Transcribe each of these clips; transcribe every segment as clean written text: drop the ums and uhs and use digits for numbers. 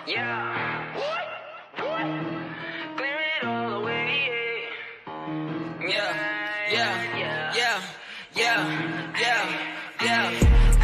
Yeah. Clear it all away.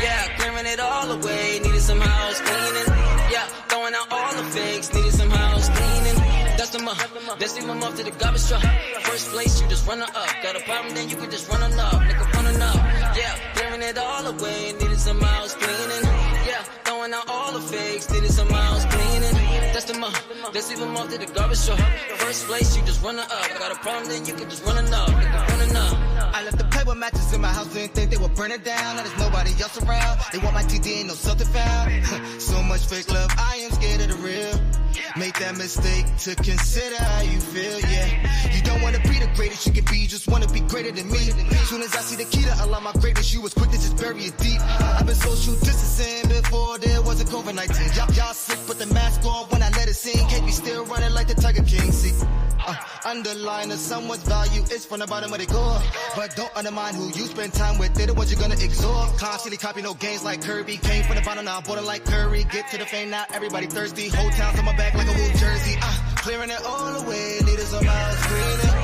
Yeah. Clearing it all away. Needed some house cleaning. Yeah. Throwing out all the fakes. Needed some house cleaning. Dust them up. Then sweep them up to the garbage truck. First place, you just run up. Got a problem, then you can just run up. Nigga, run up. Yeah. Clearing it all away. Needed some house cleaning. Yeah. Throwing out all the fakes. Needed some house cleaning. Dust them up. Then sweep them up to the garbage truck. First place, you just run up. Got a problem, then you can just run up. Nigga, run up. I left the playboy matches in my house, didn't think they would burn it down. Now there's nobody else around. They want my TD, ain't no something found. So much fake love, I am scared of the real. Make that mistake to consider how you feel, yeah. You don't wanna be the greatest you can be, you just wanna be greater than me. Soon as I see the key to unlock my greatness, you was quick to just bury it deep. I've been social distancing before there was a COVID-19. Y'all sick, put the mask on when I let it sing. Can't be still running like the Tiger King, see. Underline of someone's value is from the bottom of the gore. But don't undermine who you spend time with, they're the ones you're gonna exhort. Constantly copy no games like Kirby. Came from the bottom, now I'm boarding like Curry. Get to the fame, now everybody thirsty. Whole town's on my back like a wool jersey. Clearing it all away, needed some house cleaning.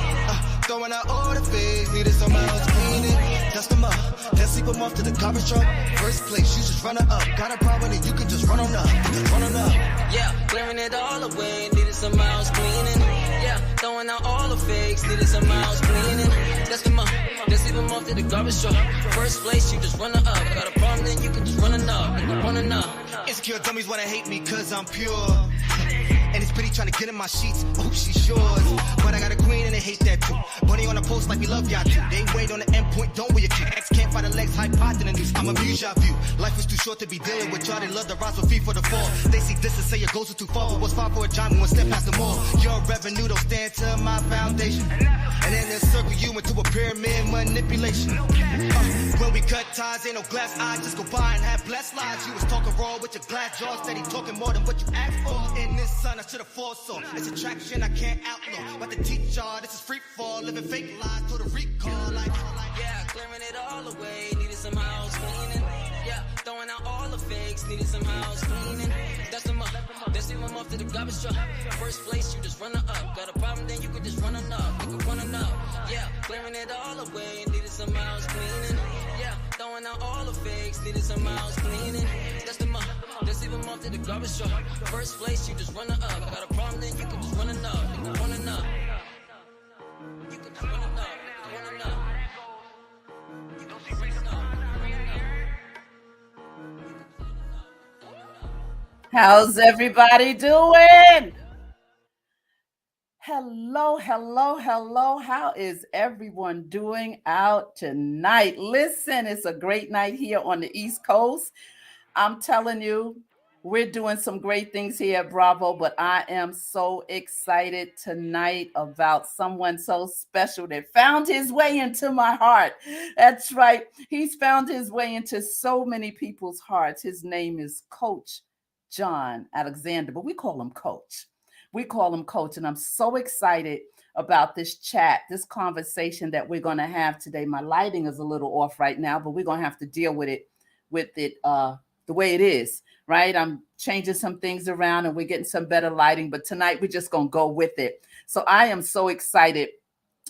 Throwing out all the fakes, needed some house cleaning. Dust them up, then sleep them off to the garbage truck. First place, you just run it up. Got a problem, then you can just run on up. Just run on up. Yeah, clearing it all away, needed some house cleaning. Yeah, throwing out all the fakes, needed some house cleaning. Dust them up, then sleep them off to the garbage truck. First place, you just run it up. Got a problem, then you can just run it up. Run it up. Insecure dummies wanna hate me cause I'm pure. And it's pretty trying to get in my sheets. Oh, she's yours. But I got a queen and they hate that too. Bunny on a post like we love y'all too. They wait on the end point, don't wear your cute. X can't find the legs, hypotenuse. I'm a muse y'all view. Life is too short to be dealing with y'all. They love the rise with feet for the fall. They see this and say your goals are too far. But what's far for a giant when step past the mall? Your revenue don't stand to my foundation. And then they'll circle you into a pyramid manipulation. When we cut ties, ain't no glass eyes. Just go by and have blessed lives. You was talking raw with your glass jaws. Steady talking more than what you asked for. In this sun, I should have foresaw. It's attraction I can't outlaw. But to teach y'all, this is free fall. Living fake lies till the recall. Yeah, clearing it all away. Needed some house cleaning. Yeah, throwing out all the fakes. Needed some house cleaning. Dust them up, then sweep them off to the garbage truck. First place, you just run it up. Got a problem, then you can just run it up. You can run it up. Yeah, clearing it all away. Needed some house cleaning. Yeah, throwing out all the fakes. Needed some house cleaning. Dust them up, then sweep them off to the garbage truck. First place, you just run it up. Got a problem, then you can just run it up. You can run it up. You can just run it up. You can run it up. How's everybody doing? Hello. How is everyone doing out tonight? Listen, it's a great night here on the East Coast. I'm telling you, we're doing some great things here at Bravo, but I am so excited tonight about someone so special that found his way into my heart. That's right. He's found his way into so many people's hearts. His name is Coach John Alexander, but we call him Coach. And I'm so excited about this chat, this conversation that we're going to have today. My lighting is a little off right now, but we're going to have to deal with it the way it is, right? I'm changing some things around and we're getting some better lighting, but tonight we're just going to go with it. So I am so excited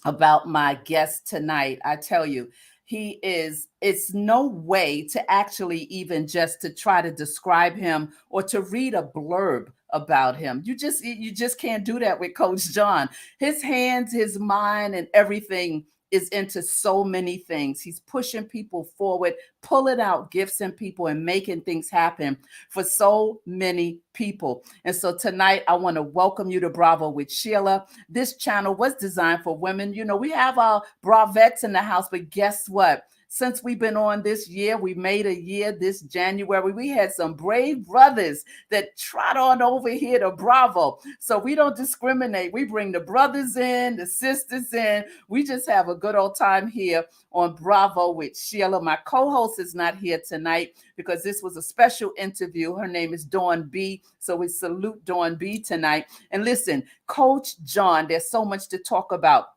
about my guest tonight. I tell you, it's no way to actually even just to try to describe him or to read a blurb about him. You just can't do that with Coach John. His hands, his mind, and everything is into so many things. He's pushing people forward, pulling out gifts in people and making things happen for so many people. And so tonight, I want to welcome you to Bravo with Sheila. This channel was designed for women. You know, we have our Bravettes in the house, but guess what? Since we've been on this year, we made a year this January. We had some brave brothers that trot on over here to Bravo. So we don't discriminate. We bring the brothers in, the sisters in. We just have a good old time here on Bravo with Sheila. My co-host is not here tonight because this was a special interview. Her name is Dawn B. So we salute Dawn B tonight. And listen, Coach John, there's so much to talk about.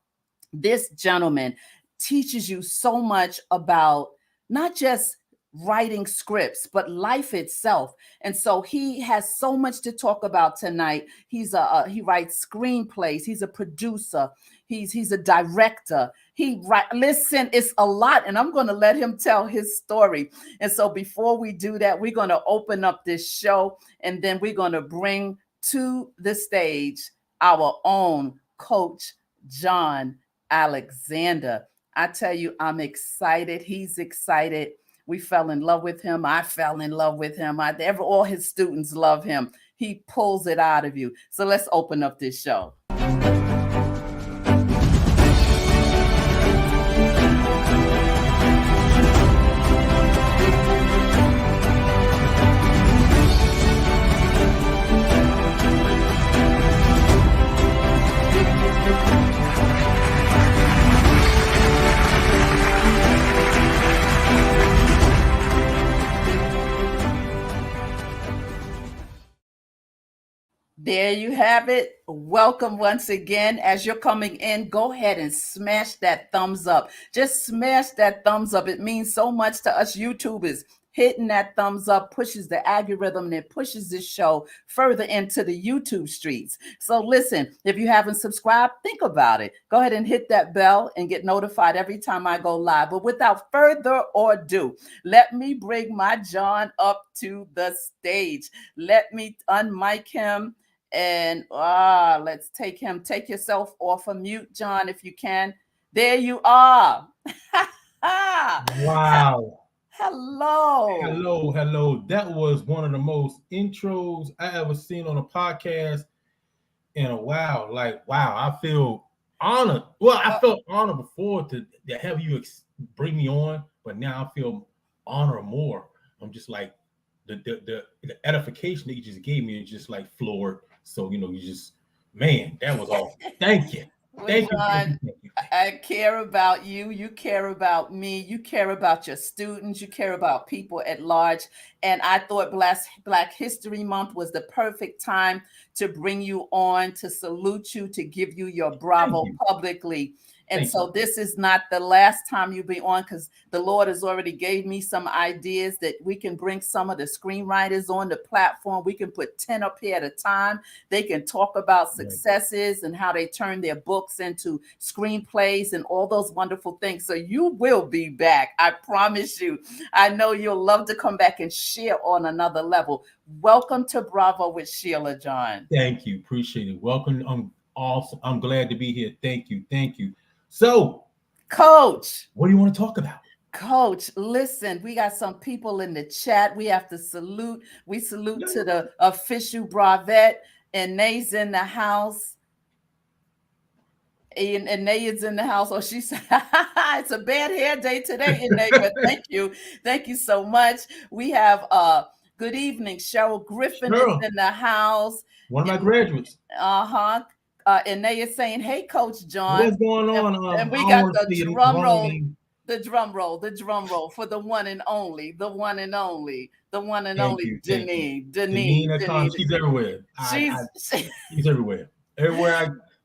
This gentleman teaches you so much about not just writing scripts, but life itself. And so he has so much to talk about tonight. He writes screenplays. He's a producer. He's a director. Listen, it's a lot, and I'm going to let him tell his story. And so before we do that, we're going to open up this show, and then we're going to bring to the stage our own Coach John Alexander. I tell you, I'm excited. He's excited. We fell in love with him. I fell in love with him. All his students love him. He pulls it out of you. So let's open up this show. There you have it. Welcome once again. As you're coming in, go ahead and smash that thumbs up. Just smash that thumbs up. It means so much to us YouTubers. Hitting that thumbs up pushes the algorithm and it pushes this show further into the YouTube streets. So listen, if you haven't subscribed, think about it. Go ahead and hit that bell and get notified every time I go live. But without further ado, let me bring my John up to the stage. Let me unmic him. And let's take him. Take yourself off of mute, John, if you can. There you are. Wow. Hello. That was one of the most intros I ever seen on a podcast in a while. Wow, I feel honored. Well, I felt honored before to have you bring me on, but now I feel honored more. I'm just like, the edification that you just gave me is just like floored. So, you just, man, that was awesome. Thank you. Thank you. I care about you. You care about me. You care about your students. You care about people at large. And I thought Black History Month was the perfect time to bring you on, to salute you, to give you your bravo publicly. And so this is not the last time you'll be on, because the Lord has already gave me some ideas that we can bring some of the screenwriters on the platform. We can put 10 up here at a time. They can talk about successes and how they turn their books into screenplays and all those wonderful things. So you will be back. I promise you. I know you'll love to come back and share on another level. Welcome to Bravo with Sheila, John. Thank you. Appreciate it. Welcome. I'm awesome. I'm glad to be here. Thank you. So, Coach, what do you want to talk about? Coach, listen, we got some people in the chat. We have to salute. We salute to the official Bravette, and Nay's in the house. And Nay is in the house. Oh, she said, it's a bad hair day today, Nay, but thank you. Thank you so much. We have good evening. Cheryl Griffin is in the house. One of my graduates. And they are saying, "Hey, Coach John, what's going on?" And we got the drum roll for the one and only, Denise. She's everywhere. She's everywhere.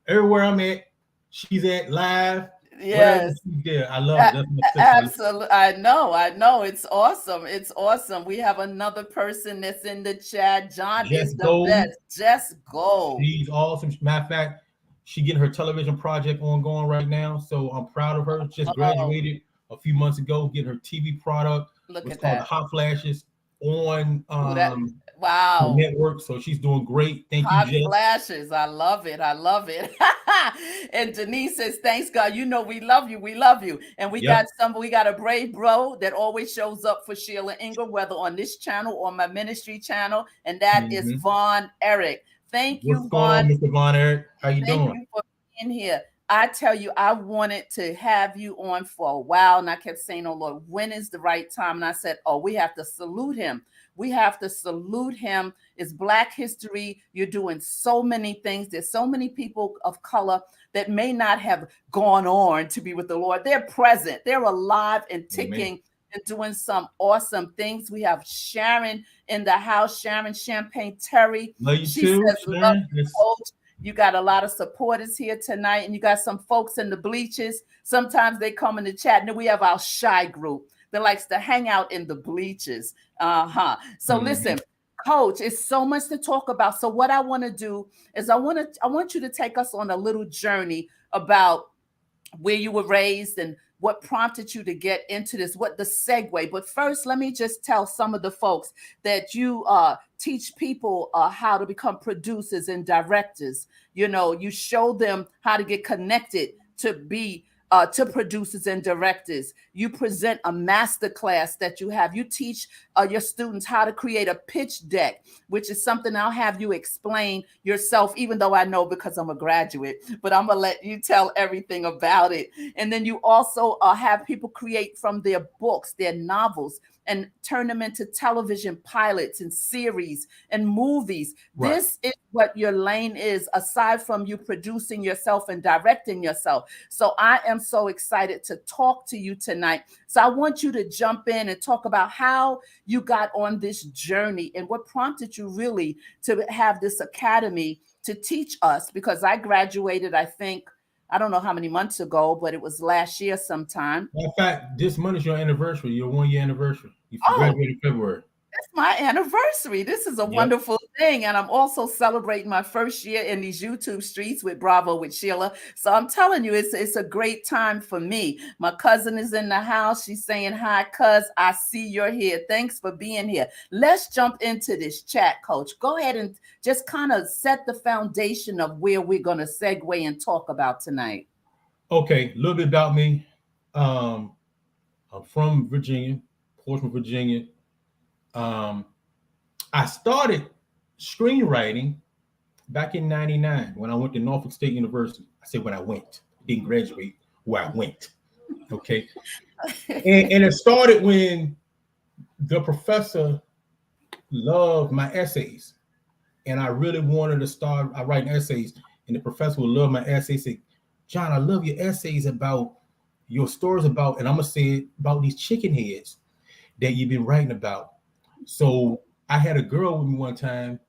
Everywhere I'm at, she's at live. Yes, there. I love it. Absolutely. I know. It's awesome. We have another person that's in the chat. John is the best. Just go. She's awesome. Matter of fact, she getting her television project ongoing right now. So I'm proud of her. Just graduated a few months ago, getting her TV product. Look it's at called that. Hot Flashes on wow network. So she's doing great. Thank Hot you, Jess. Flashes. I love it. And Denise says, "Thanks God. You know we love you. And we got a brave bro that always shows up for Sheila Ingram, whether on this channel or my ministry channel, and that is Vaughn Eric. Thank you, Vaughn. Mr. Vaughn Eric. How you doing? Thank you for being here. I tell you, I wanted to have you on for a while, and I kept saying, "Oh Lord, when is the right time?" And I said, "Oh, we have to salute him. It's Black History. You're doing so many things. There's so many people of color that may not have gone on to be with the Lord. They're present. They're alive and ticking and doing some awesome things. We have Sharon in the house, Sharon Champagne Terry. Love you she too, says, "Love you, Coach." You got a lot of supporters here tonight, and you got some folks in the bleachers. Sometimes they come in the chat, and then we have our shy group. that likes to hang out in the bleachers. So listen, Coach, it's so much to talk about. So what I want to do is I want you to take us on a little journey about where you were raised and what prompted you to get into this, what the segue. But first, let me just tell some of the folks that you teach people how to become producers and directors. You know, you show them how to get connected to be to producers and directors. You present a master class that you have. You teach your students how to create a pitch deck, which is something I'll have you explain yourself, even though I know because I'm a graduate, but I'm going to let you tell everything about it. And then you also have people create from their books, their novels, and turn them into television pilots and series and movies. Right. This is what your lane is, aside from you producing yourself and directing yourself. So I am so excited to talk to you tonight. So I want you to jump in and talk about how you got on this journey and what prompted you really to have this academy to teach us, because I graduated, I think, I don't know how many months ago, but it was last year sometime. In fact, this month is your anniversary, your 1 year anniversary. You graduated in February. It's my anniversary. This is a wonderful thing. And I'm also celebrating my first year in these YouTube streets with Bravo with Sheila. So I'm telling you, it's a great time for me. My cousin is in the house. She's saying, hi, cuz. I see you're here. Thanks for being here. Let's jump into this chat, Coach. Go ahead and just kind of set the foundation of where we're going to segue and talk about tonight. Okay, a little bit about me. I'm from Virginia, Portsmouth, Virginia. I started screenwriting back in 99 when I went to Norfolk State University. I said when I went, didn't graduate, where I went. Okay. and it started when the professor loved my essays. And I really wanted to start writing essays. And the professor would love my essays. Say, John, I love your essays about your stories about, and I'm going to say it, about these chicken heads that you've been writing about. So I had a girl with me one time,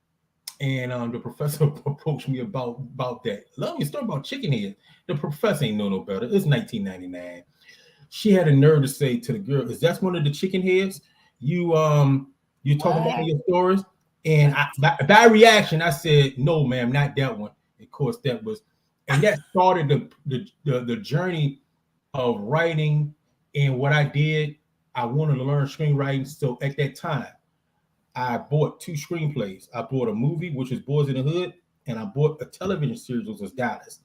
and the professor approached me about that. Love your story about chicken heads. The professor ain't know no better. It's 1999. She had a nerve to say to the girl, "Is that one of the chicken heads you talking about in your stories?" And by reaction, I said, "No, ma'am, not that one." Of course, that started the journey of writing. And what I did, I wanted to learn screenwriting. So at that time, I bought 2 screenplays. I bought a movie, which was Boys in the Hood, and I bought a television series, which was Dallas.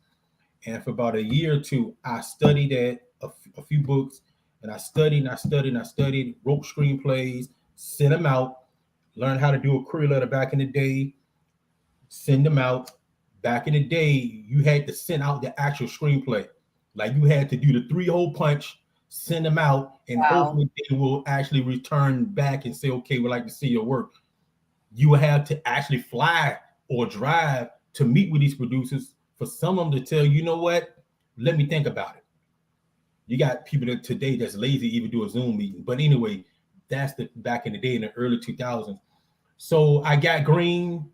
And for about a year or two, I studied a few books, and I studied, wrote screenplays, sent them out, learned how to do a query letter back in the day, send them out. Back in the day, you had to send out the actual screenplay. Like you had to do the 3-hole punch, send them out, and hopefully they will actually return back and say, okay, we'd like to see your work. You will have to actually fly or drive to meet with these producers for some of them to tell you know what, let me think about it. You got people that today that's lazy to even do a Zoom meeting. But anyway, that's the back in the day in the early 2000s. So I got green.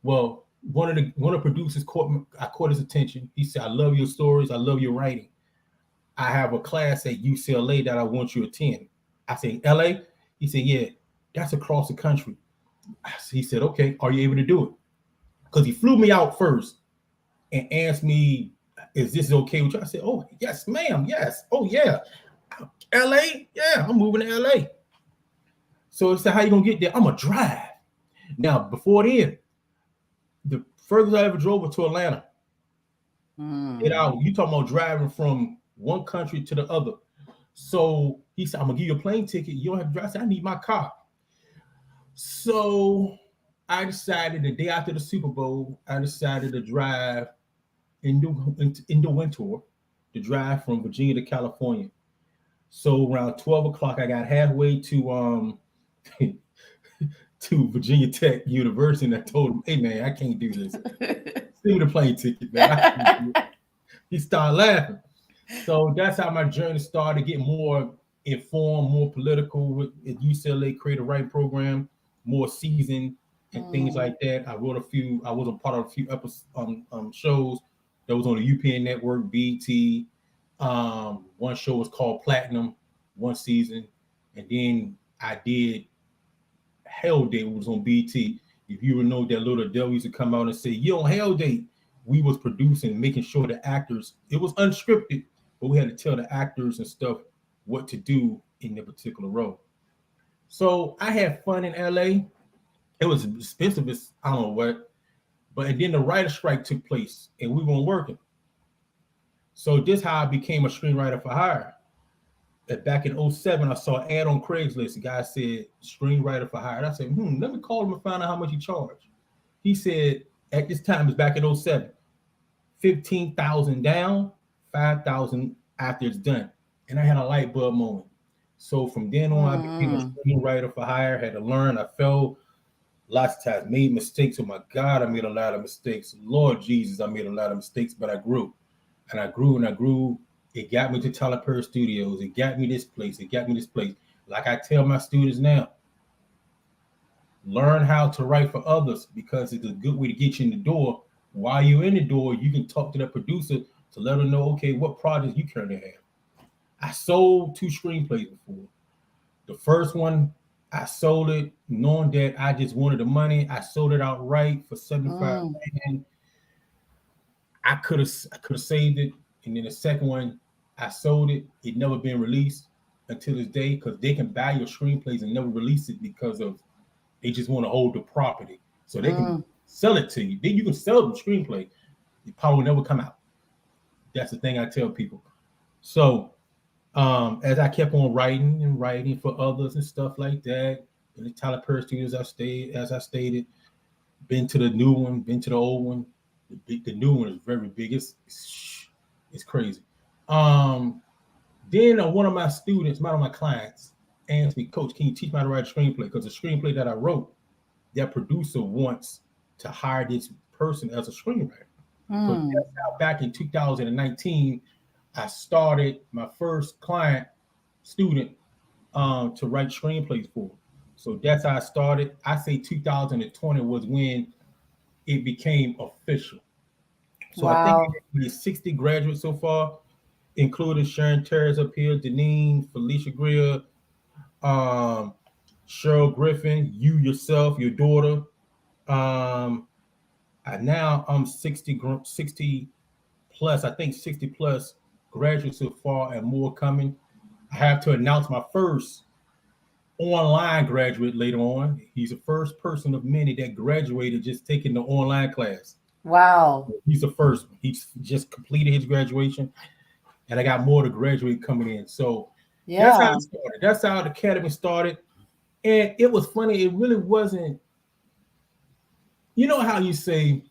Well, one of the producers caught his attention. He said, I love your stories. I love your writing. I have a class at UCLA that I want you to attend. I said, LA? He said, yeah, that's across the country. He said, okay, are you able to do it? Because he flew me out first and asked me, is this okay with you? I said, oh, yes, ma'am. Yes. Oh, yeah. LA? Yeah, I'm moving to LA. So he said, how you going to get there? I'm going to drive. Now, before then, the furthest I ever drove was to Atlanta. You talking about driving from one country to the other. So he said, I'm gonna give you a plane ticket. You don't have to drive. I said, I need my car. So I decided the day after the Super Bowl, I decided to drive in the winter to drive from Virginia to California. So around 12 o'clock, I got halfway to to Virginia Tech University, and I told him, hey man, I can't do this. Send me the plane ticket, man. He started laughing. So that's how my journey started, getting more informed, more political at UCLA Creative Writing Program, more seasoned and things like that. I was a part of a few episodes, shows that was on the UPN network, BET. One show was called Platinum, one season. And then I did Hell Day, was on BT. If you would know that little devil used to come out and say, "Yo, Hell Day," we was producing, making sure the actors, it was unscripted, but we had to tell the actors and stuff what to do in their particular role. So I had fun in LA. It was expensive as I don't know what, but then the writer strike took place and we weren't working. So this how I became a screenwriter for hire. Back in '07, I saw an ad on Craigslist. The guy said screenwriter for hire. I said, let me call him and find out how much he charged. He said at this time, it's back in '07, 15,000 down, 5,000 after it's done. And I had a light bulb moment. So from then on, I became a screenwriter for hire, had to learn. I fell lots of times, made mistakes. Oh my God, I made a lot of mistakes. Lord Jesus, I made a lot of mistakes, but I grew. And I grew and I grew. It got me to Tyler Perry Studios. It got me this place. It got me this place. Like I tell my students now, learn how to write for others because it's a good way to get you in the door. While you're in the door, you can talk to the producer to let them know, okay, what projects you currently have. I sold 2 screenplays before. The first one, I sold it knowing that I just wanted the money. I sold it outright for $75 million. I could have saved it. And then the second one, I sold it. It never been released until this day because they can buy your screenplays and never release it because of they just want to hold the property. So they can sell it to you. Then you can sell the screenplay. It probably will never come out. That's the thing I tell people. So as I kept on writing for others and stuff like that, in the Tyler Perry Studios, as I stated, been to the new one, been to the old one. The new one is very big. It's crazy. Then one of my students, one of my clients, asked me, "Coach, can you teach me how to write a screenplay? Because the screenplay that I wrote, that producer wants to hire this person as a screenwriter." So that's how back in 2019, I started my first client student to write screenplays for. So that's how I started. I say 2020 was when it became official. So I think there's 60 graduates so far, including Sharon Terrace up here, Deneen, Felicia Greer, Cheryl Griffin, you yourself, your daughter. Now I'm 60 plus, I think 60 plus graduates so far and more coming. I have to announce my first online graduate later on. He's the first person of many that graduated just taking the online class. Wow. He's the first one. He's just completed his graduation, and I got more to graduate coming in. So that's how it started. That's how the academy started. And it was funny. It really wasn't, you know how you say,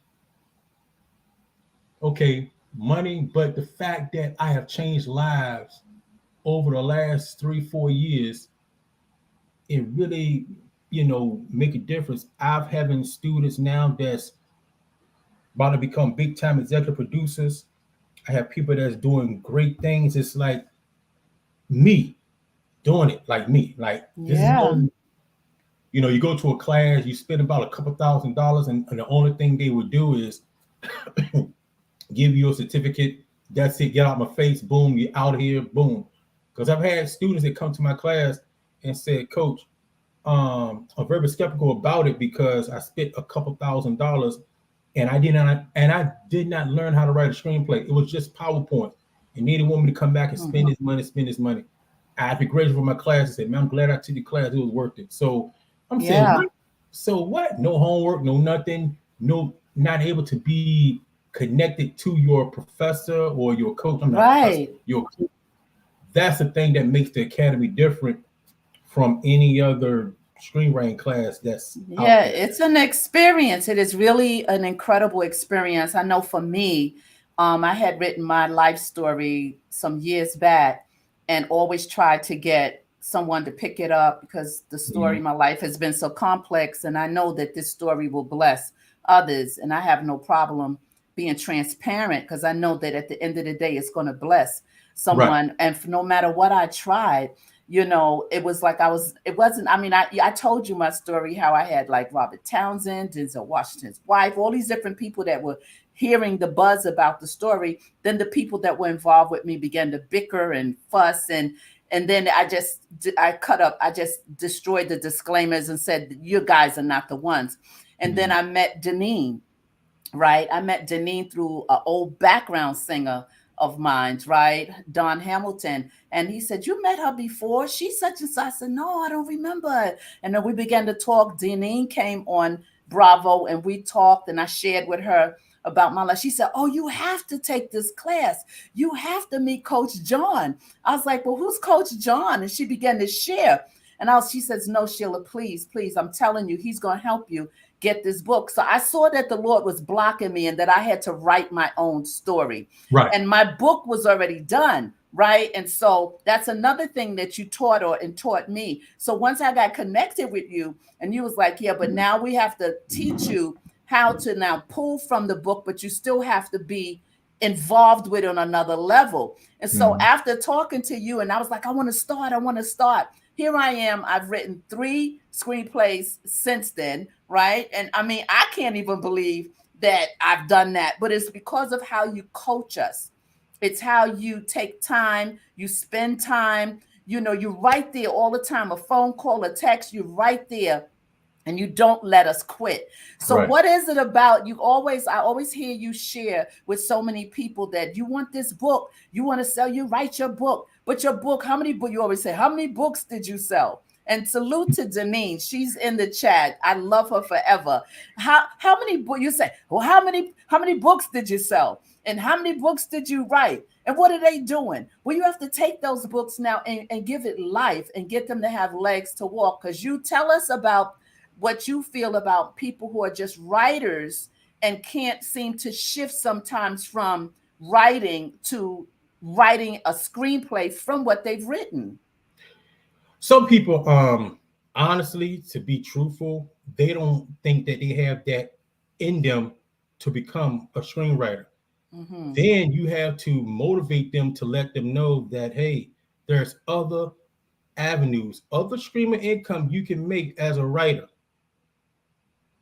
okay, money, but the fact that I have changed lives over the last 3-4 years, it really, make a difference. I'm having students now that's about to become big time executive producers. I have people that's doing great things. It's like me doing it like me. Like this is no, you go to a class, you spend about a couple $1,000, and the only thing they would do is give you a certificate. That's it. Get out my face. Boom. You're out of here. Boom. Because I've had students that come to my class and said, "Coach, I'm very skeptical about it because I spent a couple $1,000 and I did not learn how to write a screenplay. It was just PowerPoint. And they didn't want me to come back and spend this money. I had to graduate from my class and say, "Man, I'm glad I took the class. It was worth it." So I'm saying, what? So what? No homework, no nothing, no, not able to be connected to your professor or your coach. I'm not right. Your coach. That's the thing that makes the academy different from any other screenwriting class that's it's an experience. It is really an incredible experience. I know for me, I had written my life story some years back and always tried to get someone to pick it up because the story of my life has been so complex, and I know that this story will bless others, and I have no problem being transparent because I know that at the end of the day it's going to bless someone. Right. And no matter what I tried, it was like I told you my story, how I had like Robert Townsend, Denzel Washington's wife, all these different people that were hearing the buzz about the story. Then the people that were involved with me began to bicker and fuss, and And then I just destroyed the disclaimers and said, you guys are not the ones. And then I met Deneen, right? I met Deneen through an old background singer of mine, right? Don Hamilton. And he said, you met her before? She's such and such. I said, no, I don't remember. And then we began to talk. Deneen came on Bravo and we talked, and I shared with her about my life. She said, oh, you have to take this class. You have to meet Coach John. I was like, well, who's Coach John? And she began to share. And she says, no, Sheila, please, I'm telling you, he's going to help you get this book. So I saw that the Lord was blocking me and that I had to write my own story. Right. And my book was already done. Right. And so that's another thing that you taught me. So once I got connected with you and you was like, yeah, but now we have to teach you how to now pull from the book, but you still have to be involved with it on another level. And so after talking to you, and I was like, I want to start. Here I am. I've written 3 screenplays since then. Right. And I mean, I can't even believe that I've done that, but it's because of how you coach us. It's how you take time, you spend time, you're right there all the time, a phone call, a text, you're right there. And you don't let us quit. So What is it about I always hear you share with so many people that you want this book, you want to sell, you write your book, but your book, you always say, how many books did you sell? And salute to Deneen. She's in the chat. I love her forever. How many books you say, well, how many books did you sell? And how many books did you write? And what are they doing? Well, you have to take those books now and give it life and get them to have legs to walk. Because you tell us about what you feel about people who are just writers and can't seem to shift sometimes from writing to writing a screenplay from what they've written. Some people, honestly, to be truthful, they don't think that they have that in them to become a screenwriter. Then you have to motivate them to let them know that, hey, there's other avenues, other stream of income you can make as a writer.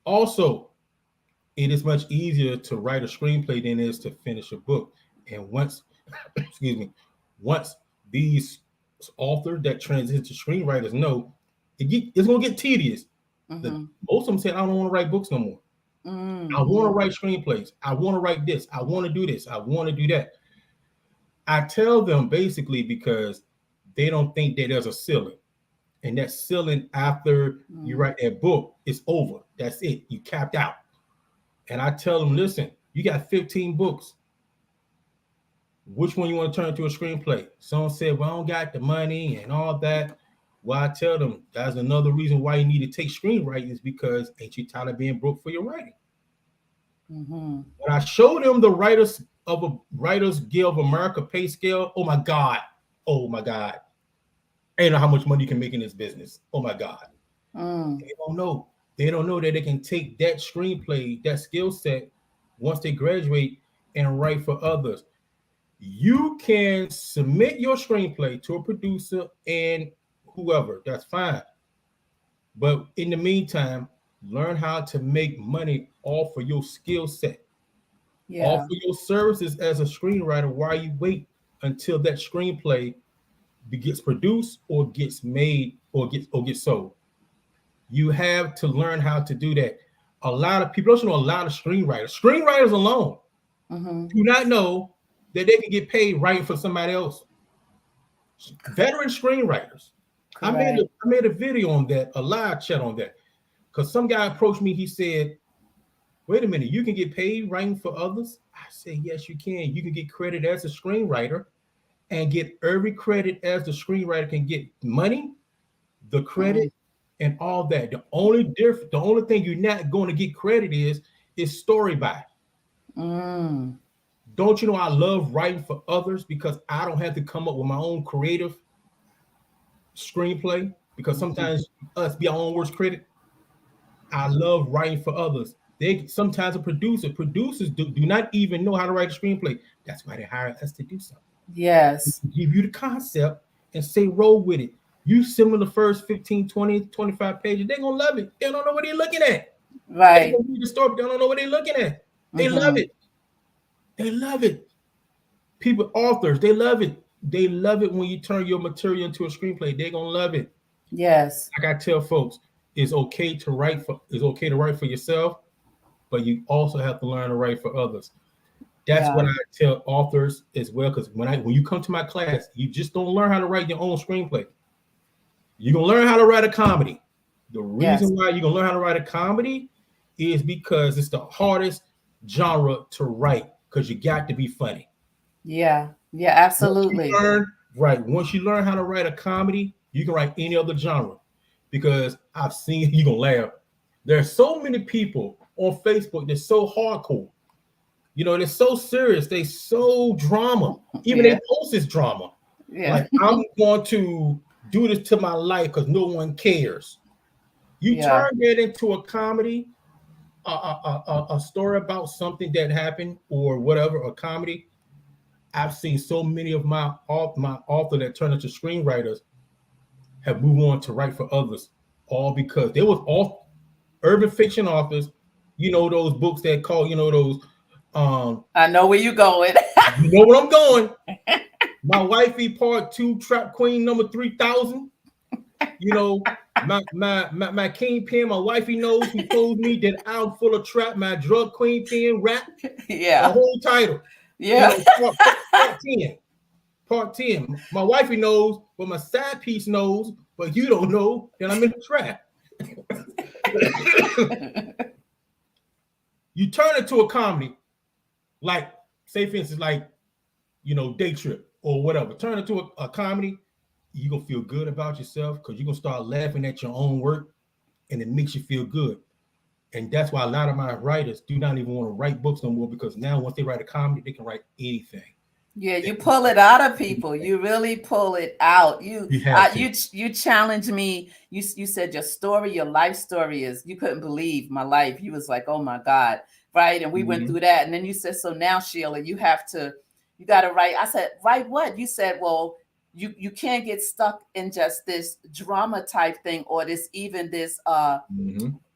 Also, it is much easier to write a screenplay than it is to finish a book. And once these authors that transition to screenwriters know, it's going to get tedious. Most of them say, I don't want to write books no more. I want to write screenplays. I want to write this. I want to do this. I want to do that. I tell them basically because they don't think that there's a ceiling. And that ceiling after you write that book is over. That's it. You capped out. And I tell them, listen, you got 15 books. Which one you want to turn into a screenplay? Someone said, well, I don't got the money and all that. Well, I tell them that's another reason why you need to take screenwriting is because ain't you tired of being broke for your writing? When I show them the Writers Guild of America pay scale, oh my God. Ain't know how much money you can make in this business. Oh my God. They don't know. They don't know that they can take that screenplay, that skill set, once they graduate and write for others. You can submit your screenplay to a producer and whoever, that's fine. But in the meantime, learn how to make money off of your skill set, off of your services as a screenwriter while you wait until that screenplay gets produced or gets made or gets sold. You have to learn how to do that. A lot of people don't know a lot of screenwriters alone do not know that they can get paid writing for somebody else. Veteran screenwriters. I made a video on that, a live chat on that, because some guy approached me. He said, wait a minute, you can get paid writing for others? I said, yes, you can. You can get credit as a screenwriter and get every credit as the screenwriter can get money, the credit, and all that. The only thing you're not going to get credit is story by. Don't you know I love writing for others because I don't have to come up with my own creative screenplay, because sometimes us be our own worst critic. I love writing for others. Sometimes producers do not even know how to write a screenplay. That's why they hire us to do something. Yes. Give you the concept and say roll with it. You send them the first 15, 20, 25 pages. They're going to love it. They don't know what they're looking at. Right. They read the story. They don't know what they're looking at. They love it. They love it. People, authors, they love it. they love it when you turn your material into a screenplay. They're gonna love it. Yes. Like I tell folks, it's okay to write for yourself, but you also have to learn to write for others. That's Yeah. what I tell authors as well. Because when you come to my class, you just don't learn how to write your own screenplay. You're gonna learn how to write a comedy. The reason why you're gonna learn how to write a comedy is because it's the hardest genre to write because you got to be funny. Yeah. Yeah, absolutely. Once you learn how to write a comedy, you can write any other genre. Because I've seen you're gonna laugh. There's so many people on Facebook that's so hardcore. You know, they're so serious, they so drama. Even they post this drama. Yeah. Like, I'm going to do this to my life because no one cares. You turn that into a comedy, a story about something that happened or whatever, a comedy. I've seen so many of my author that turn into screenwriters have moved on to write for others, all because there was all urban fiction authors. You know those books that call, you know those. I know where you're going. You know where I'm going. My Wifey Part 2, Trap Queen number 3000. You know, my kingpin, my wifey knows who told me that I'm full of trap, my drug queen rap. Yeah. The whole title. Yeah. You know, part 10. Part 10. My wifey knows, but my side piece knows, but you don't know that I'm in the trap. You turn it to a comedy, like, say for instance, like, you know, Day Trip or whatever. Turn it to a comedy, you're going to feel good about yourself because you're going to start laughing at your own work and it makes you feel good. And that's why a lot of my writers do not even want to write books no more, because now once they write a comedy, they can write anything. Yeah, you pull it out of people. You really pull it out. You challenge me. You said your story, your life story is, you couldn't believe my life. You was like, oh my God, right? And we went through that. And then you said, so now, Sheila, you got to write. I said, write what? You said, well, you can't get stuck in just this drama type thing, or this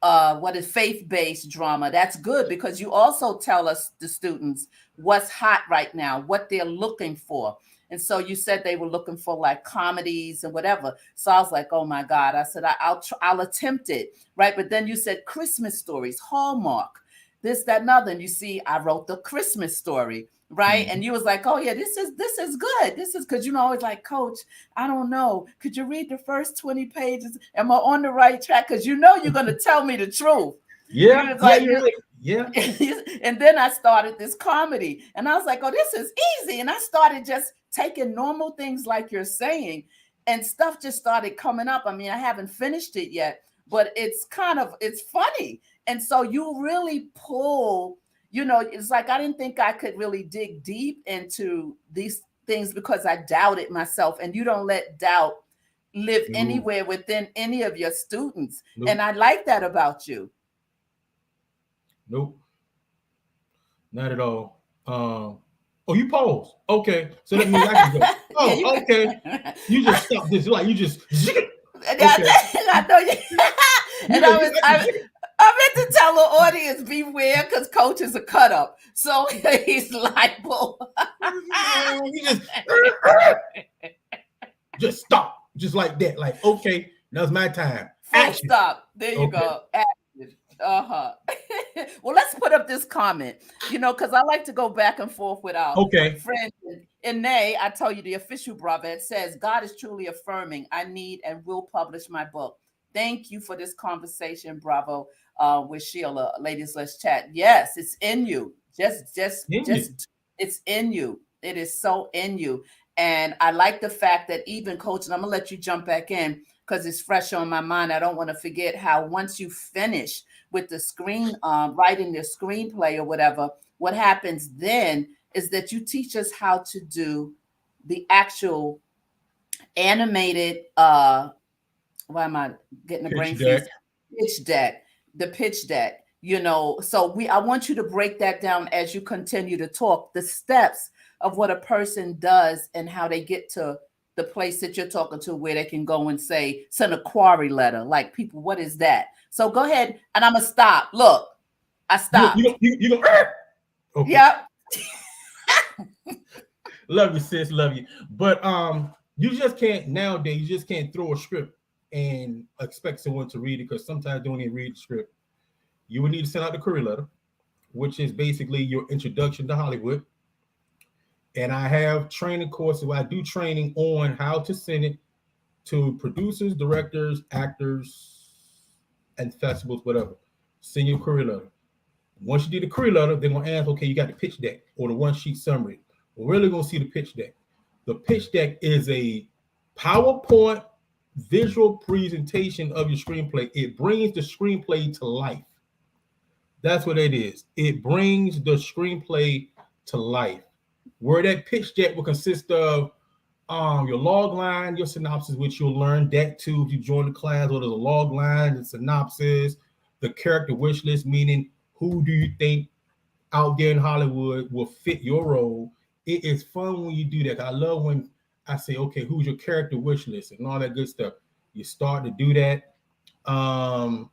what is faith-based drama. That's good, because you also tell us, the students, what's hot right now, what they're looking for. And so you said they were looking for like comedies and whatever. So I was like, oh my God. I said, I'll attempt it. Right. But then you said Christmas stories, Hallmark, this, that, and other. And you see, I wrote the Christmas story. Right. And you was like, oh yeah, this is good. This is, because you know, it's like, Coach, I don't know. Could you read the first 20 pages? Am I on the right track? Because you know you're going to tell me the truth. Yeah. Yeah. And then I started this comedy and I was like, oh, this is easy. And I started just taking normal things like you're saying, and stuff just started coming up. I mean, I haven't finished it yet, but it's funny. And so you really pull, you know, it's like, I didn't think I could really dig deep into these things because I doubted myself, and you don't let doubt live anywhere within any of your students. And I like that about you. Nope. Not at all. Oh, you pause. Okay. So that means I can go. Oh, yeah, okay. You just stop this. Like, you just. Okay. I know you. And I meant to tell the audience, beware, because Coach is a cut up. So he's liable. Just stop. Just like that. Like, okay, now's my time. Action. Stop. There you go. Action. Well, let's put up this comment, you know, because I like to go back and forth with our friends. Ine, I tell you, the official brother, it says, God is truly affirming. I need and will publish my book. Thank you for this conversation, Bravo, with Sheila. Ladies, let's chat. Yes, it's in you. Just it's in you. It is so in you. And I like the fact that even, Coach, and I'm gonna let you jump back in because it's fresh on my mind. I don't want to forget how once you finish with the writing the screenplay or whatever, what happens then is that you teach us how to do the actual animated, why am I getting a brain freeze? The pitch deck, you know. So I want you to break that down as you continue to talk, the steps of what a person does and how they get to the place that you're talking to, where they can go and send a query letter. Like, people, what is that? So go ahead, and I'm gonna stop. Look, I stopped. You go. Okay. Yep. Love you, sis. Love you. But you just can't nowadays. You just can't throw a script and expect someone to read it, because sometimes they don't even read the script. You would need to send out the career letter, which is basically your introduction to Hollywood. And I have training courses where I do training on how to send it to producers, directors, actors, and festivals, whatever. Send your career letter. Once you do the career letter, they're gonna ask, okay, you got the pitch deck or the one-sheet summary. We're really gonna see the pitch deck. The pitch deck is a PowerPoint visual presentation of your screenplay. It brings the screenplay to life. That's what it is. It brings the screenplay to life. Where that pitch deck will consist of your log line, your synopsis, which you'll learn that too if you join the class, or there's a log line, the synopsis, the character wish list, meaning who do you think out there in Hollywood will fit your role. It is fun when you do that. I love when I say, okay, who's your character wish list and all that good stuff. You start to do that and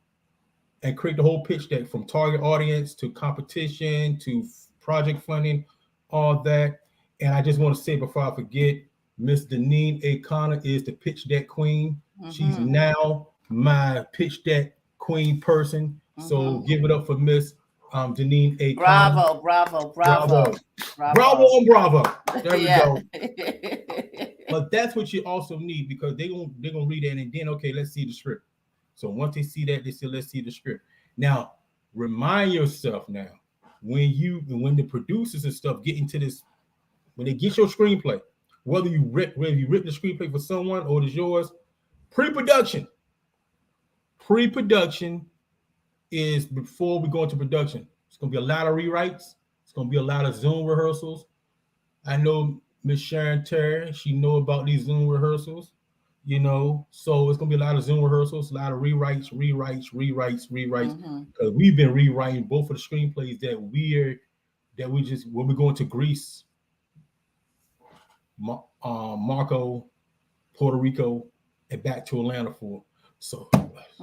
create the whole pitch deck, from target audience to competition to project funding, all that. And I just want to say before I forget, Miss Deneen A. Connor is the pitch deck queen. She's now my pitch deck queen person. So give it up for Miss Deneen A. Connor. Bravo. There we go. But that's what you also need, because they're gonna read that and then, okay, let's see the script. So once they see that, they say, let's see the script. Now, remind yourself now, when the producers and stuff get into this, when they get your screenplay, whether you've written the screenplay for someone or it's yours, pre-production is before we go into production. It's going to be a lot of rewrites. It's going to be a lot of Zoom rehearsals. I know Miss Sharon Terry, she know about these Zoom rehearsals, so it's going to be a lot of Zoom rehearsals, a lot of rewrites, because we've been rewriting both of the screenplays when we go into Greece, Marco, Puerto Rico, and back to Atlanta for. So it's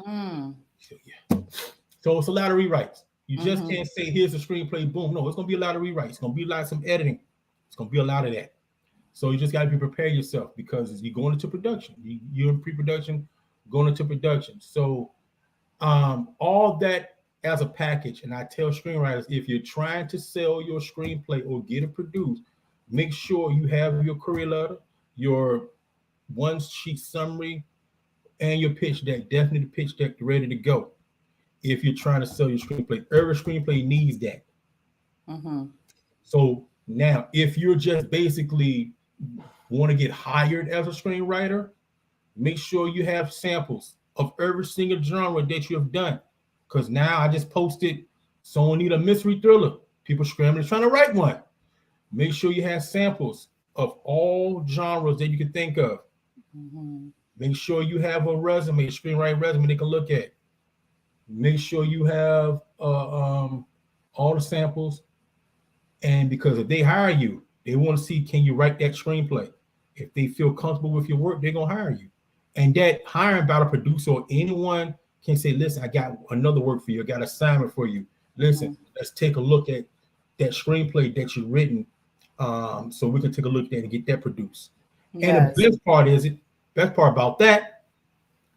a lot of rewrites. You just can't say, here's the screenplay, boom. No, it's going to be a lot of rewrites. It's going to be a lot of some editing. It's going to be a lot of that. So you just got to be prepared yourself, because you're going into production. You're in pre-production, going into production. So all that as a package. And I tell screenwriters, if you're trying to sell your screenplay or get it produced, make sure you have your career letter, your one-sheet summary, and your pitch deck. Definitely the pitch deck ready to go. If you're trying to sell your screenplay, every screenplay needs that. So now, if you're just basically want to get hired as a screenwriter, make sure you have samples of every single genre that you have done. Because now I just posted, someone need a mystery thriller. People scrambling trying to write one. Make sure you have samples of all genres that you can think of. Make sure you have a resume, a screenwriting resume they can look at. Make sure you have all the samples. And because if they hire you, they want to see, can you write that screenplay? If they feel comfortable with your work, they're going to hire you. And that hiring by a producer or anyone can say, listen, I got another work for you. I got an assignment for you. Listen, let's take a look at that screenplay that you've written, so we can take a look at that and get that produced. Yes. And the best part about that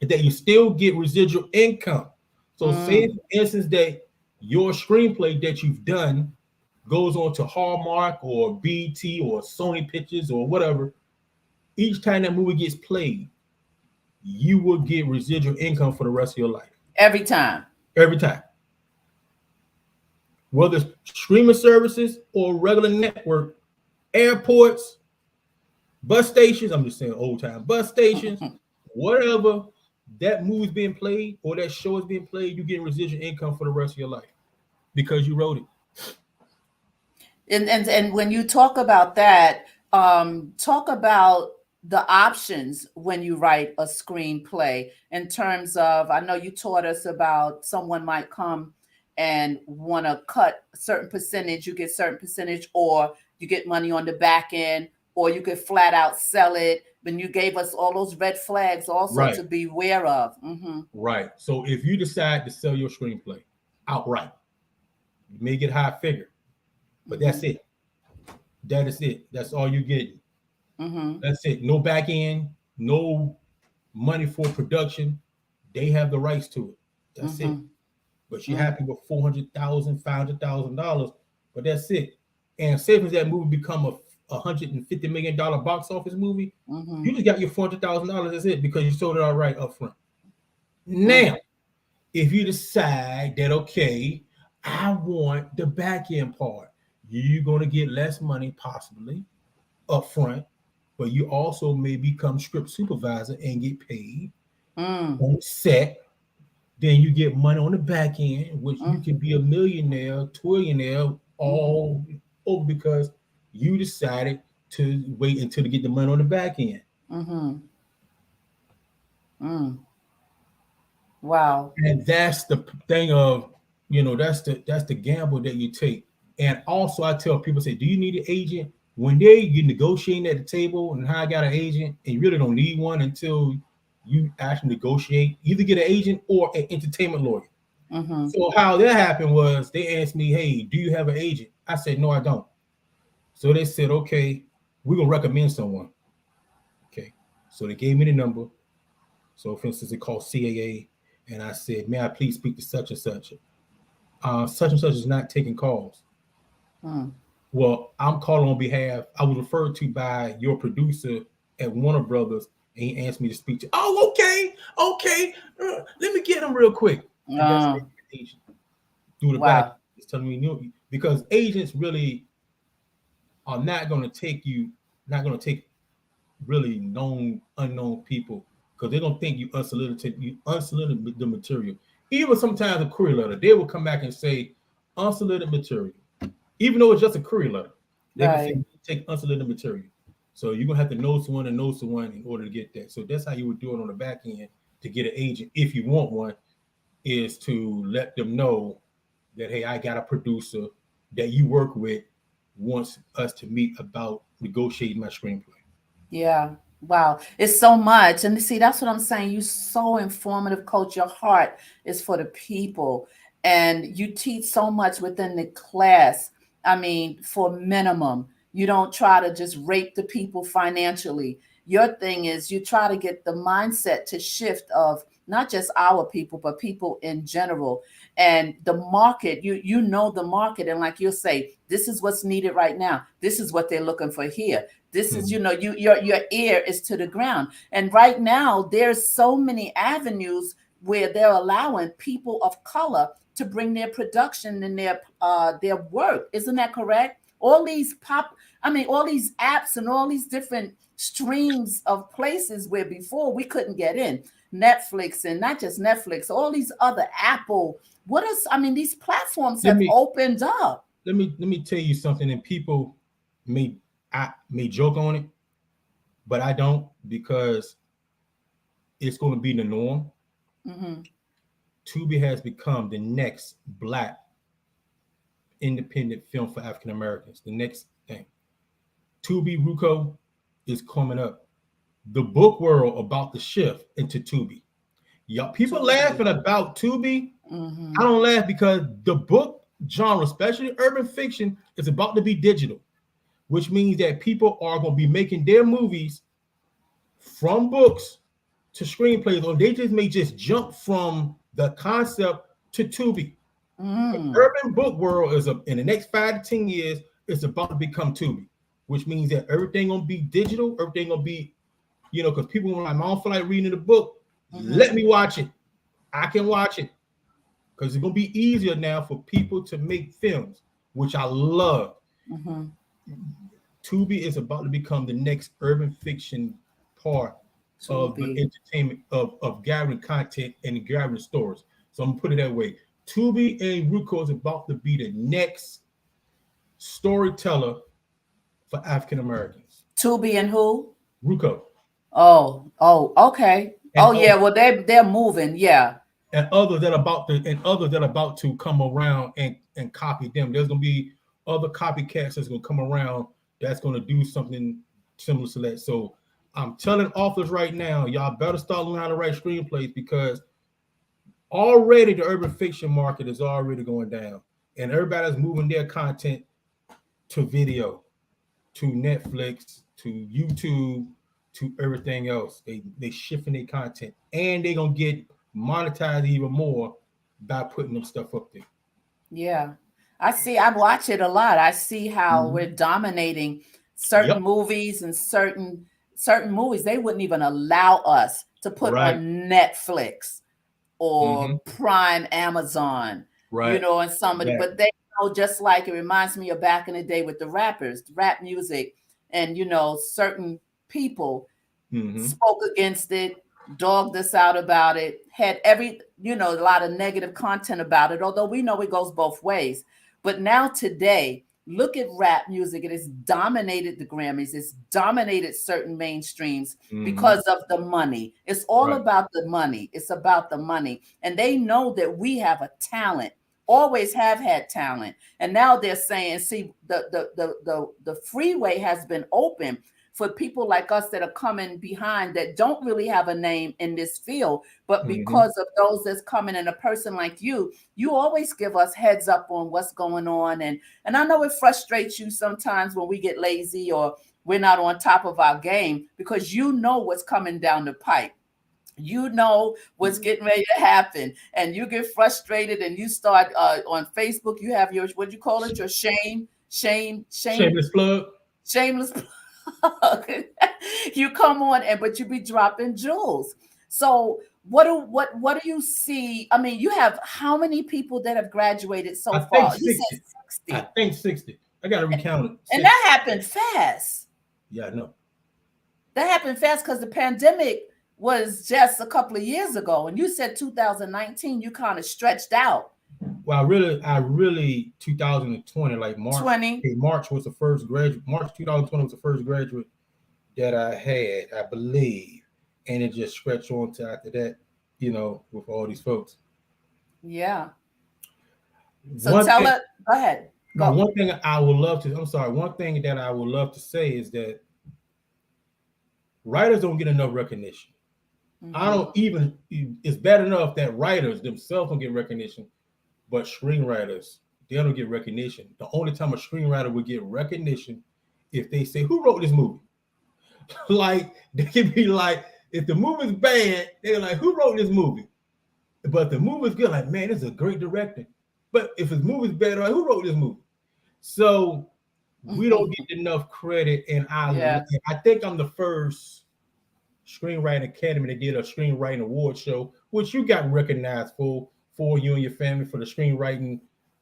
is that you still get residual income. So say, for instance, that your screenplay that you've done goes on to Hallmark or BT or Sony Pictures or whatever. Each time that movie gets played, you will get residual income for the rest of your life. Every time. Whether it's streaming services or regular network, airports, bus stations, I'm just saying old time, bus stations, whatever that movie's being played or that show is being played, you get residual income for the rest of your life because you wrote it. And when you talk about that, talk about the options when you write a screenplay in terms of, I know you taught us about someone might come and want to cut a certain percentage, you get certain percentage, or you get money on the back end, or you could flat out sell it. But you gave us all those red flags also to be aware of. Right. So if you decide to sell your screenplay outright, you may get a high figure, but that's it. That is it. That's all you're getting. Mm-hmm. That's it. No back end, no money for production. They have the rights to it. That's it. Mm-hmm. But you're happy with $400,000, $500,000. But that's it. And say if that movie become a $150 million box office movie, Mm-hmm. you just got your $400,000. That's it, because you sold it all right up front. Mm-hmm. Now, if you decide that, okay, I want the back end part, you're going to get less money possibly up front, but you also may become script supervisor and get paid Mm-hmm. on set. Then you get money on the back end, which you can be a millionaire, trillionaire, all over because you decided to wait until to get the money on the back end. Mm-hmm. Mm. Wow. And that's the thing of, that's the gamble that you take. And also I tell people, say, do you need an agent? When you negotiating at the table and how I got an agent, and you really don't need one until you actually negotiate, either get an agent or an entertainment lawyer. Mm-hmm. So how that happened was they asked me, hey, do you have an agent? I said, no, I don't. So they said, okay, we're going to recommend someone. Okay. So they gave me the number. So for instance, they called CAA. And I said, may I please speak to such and such? Such and such is not taking calls. Mm. Well, I'm calling on behalf. I was referred to by your producer at Warner Brothers, and he asked me to speak to. Oh, okay. Let me get him real quick. And that's the agent through the back. Wow. It's telling me because agents really are not going to take really unknown people, because they don't think you unsolicited the material. Even sometimes a query letter, they will come back and say unsolicited material. Even though it's just a query letter, they can say take unsolicited material. So you're gonna have to know someone in order to get that. So that's how you would do it on the back end to get an agent, if you want one, is to let them know that, hey, I got a producer that you work with wants us to meet about negotiating my screenplay. Yeah. Wow. It's so much. And see, that's what I'm saying. You're so informative, coach. Your heart is for the people. And you teach so much within the class. I mean, for minimum. You don't try to just rape the people financially. Your thing is you try to get the mindset to shift of not just our people, but people in general. And the market, you know the market. And like you'll say, this is what's needed right now. This is what they're looking for here. This is, your ear is to the ground. And right now, there's so many avenues where they're allowing people of color to bring their production and their work. Isn't that correct? All these all these apps and all these different streams of places where before we couldn't get in. Netflix, and not just Netflix, all these other Apple. These platforms have opened up. Let me tell you something, and people may joke on it, but I don't, because it's going to be the norm. Mm-hmm. Tubi has become the next Black independent film for African Americans. The next thing. Tubi Ruko is coming up. The book world about to shift into Tubi. Y'all, people laughing about Tubi. Mm-hmm. I don't laugh, because the book genre, especially urban fiction, is about to be digital, which means that people are going to be making their movies from books to screenplays, or they just may just jump from the concept to Tubi. The urban book world is in the next 5 to 10 years, it's about to become Tubi, which means that everything gonna be digital, everything gonna be, because people are like, I don't feel like reading the book. Let me watch it. I can watch it, because it's gonna be easier now for people to make films, which I love. Tubi is about to become the next urban fiction part of the entertainment of gathering content and gathering stories. So I'm gonna put it that way. Tubi and Ruko is about to be the next storyteller for African Americans. Tubi and who? Ruko. Oh, okay. And well, they're moving, yeah. And others that are about to come around and copy them. There's gonna be other copycats that's gonna come around that's gonna do something similar to that. So I'm telling authors right now, y'all better start learning how to write screenplays, because already the urban fiction market is already going down, and everybody's moving their content to video. to Netflix to YouTube to everything else. They shifting their content, and they're gonna get monetized even more by putting them stuff up there. Yeah. I watch it a lot. I see how we're Mm-hmm. dominating certain Yep. movies and certain movies they wouldn't even allow us to put Right. on Netflix or Mm-hmm. Prime Amazon, Right. and somebody, but Exactly. they know, just like it reminds me of back in the day with the rappers, rap music, and certain people Mm-hmm. spoke against it, dogged us out about it, had a lot of negative content about it, although we know it goes both ways. But now today, look at rap music. It has dominated the Grammys, it's dominated certain mainstreams Mm-hmm. because of the money. It's all Right. about the money. It's about the money. And they know that we have a talent, always have had talent. And now they're saying, see, the freeway has been open for people like us that are coming behind that don't really have a name in this field, but Mm-hmm. because of those that's coming, and a person like you always give us heads up on what's going on. And I know it frustrates you sometimes when we get lazy or we're not on top of our game, because you know what's coming down the pipe. You know what's getting ready to happen, and you get frustrated, and you start on Facebook. You have your, what you call it, your Shameless plug. shameless plug. You come on, and but you be dropping jewels. So what do you see? I mean, you have how many people that have graduated so I think far? You 60. said I 60, think 60. I gotta recount it. and 60. that happened fast. Yeah, I know. That happened fast because the pandemic was just a couple of years ago, and you said 2019. You kind of stretched out. Well, I really 2020, like March. 20. Okay, March was the first graduate. March 2020 was the first graduate that I had, I believe, and it just stretched on to after that. With all these folks. Yeah. So One tell thing, it. Go ahead. no, Go. one thing I would love to. I'm sorry. One thing that I would love to say is that writers don't get enough recognition. I Mm-hmm. don't even. It's bad enough that writers themselves don't get recognition, but screenwriters, they don't get recognition. The only time a screenwriter would get recognition if they say, "Who wrote this movie?" Like they can be like, if the movie's bad, they're like, "Who wrote this movie?" But the movie's good, like, man, this is a great director. But if his movie's bad, like, who wrote this movie? So we don't get enough credit. And Yeah. I think I'm the first Screenwriting Academy that did a screenwriting award show, which you got recognized for you and your family for the screenwriting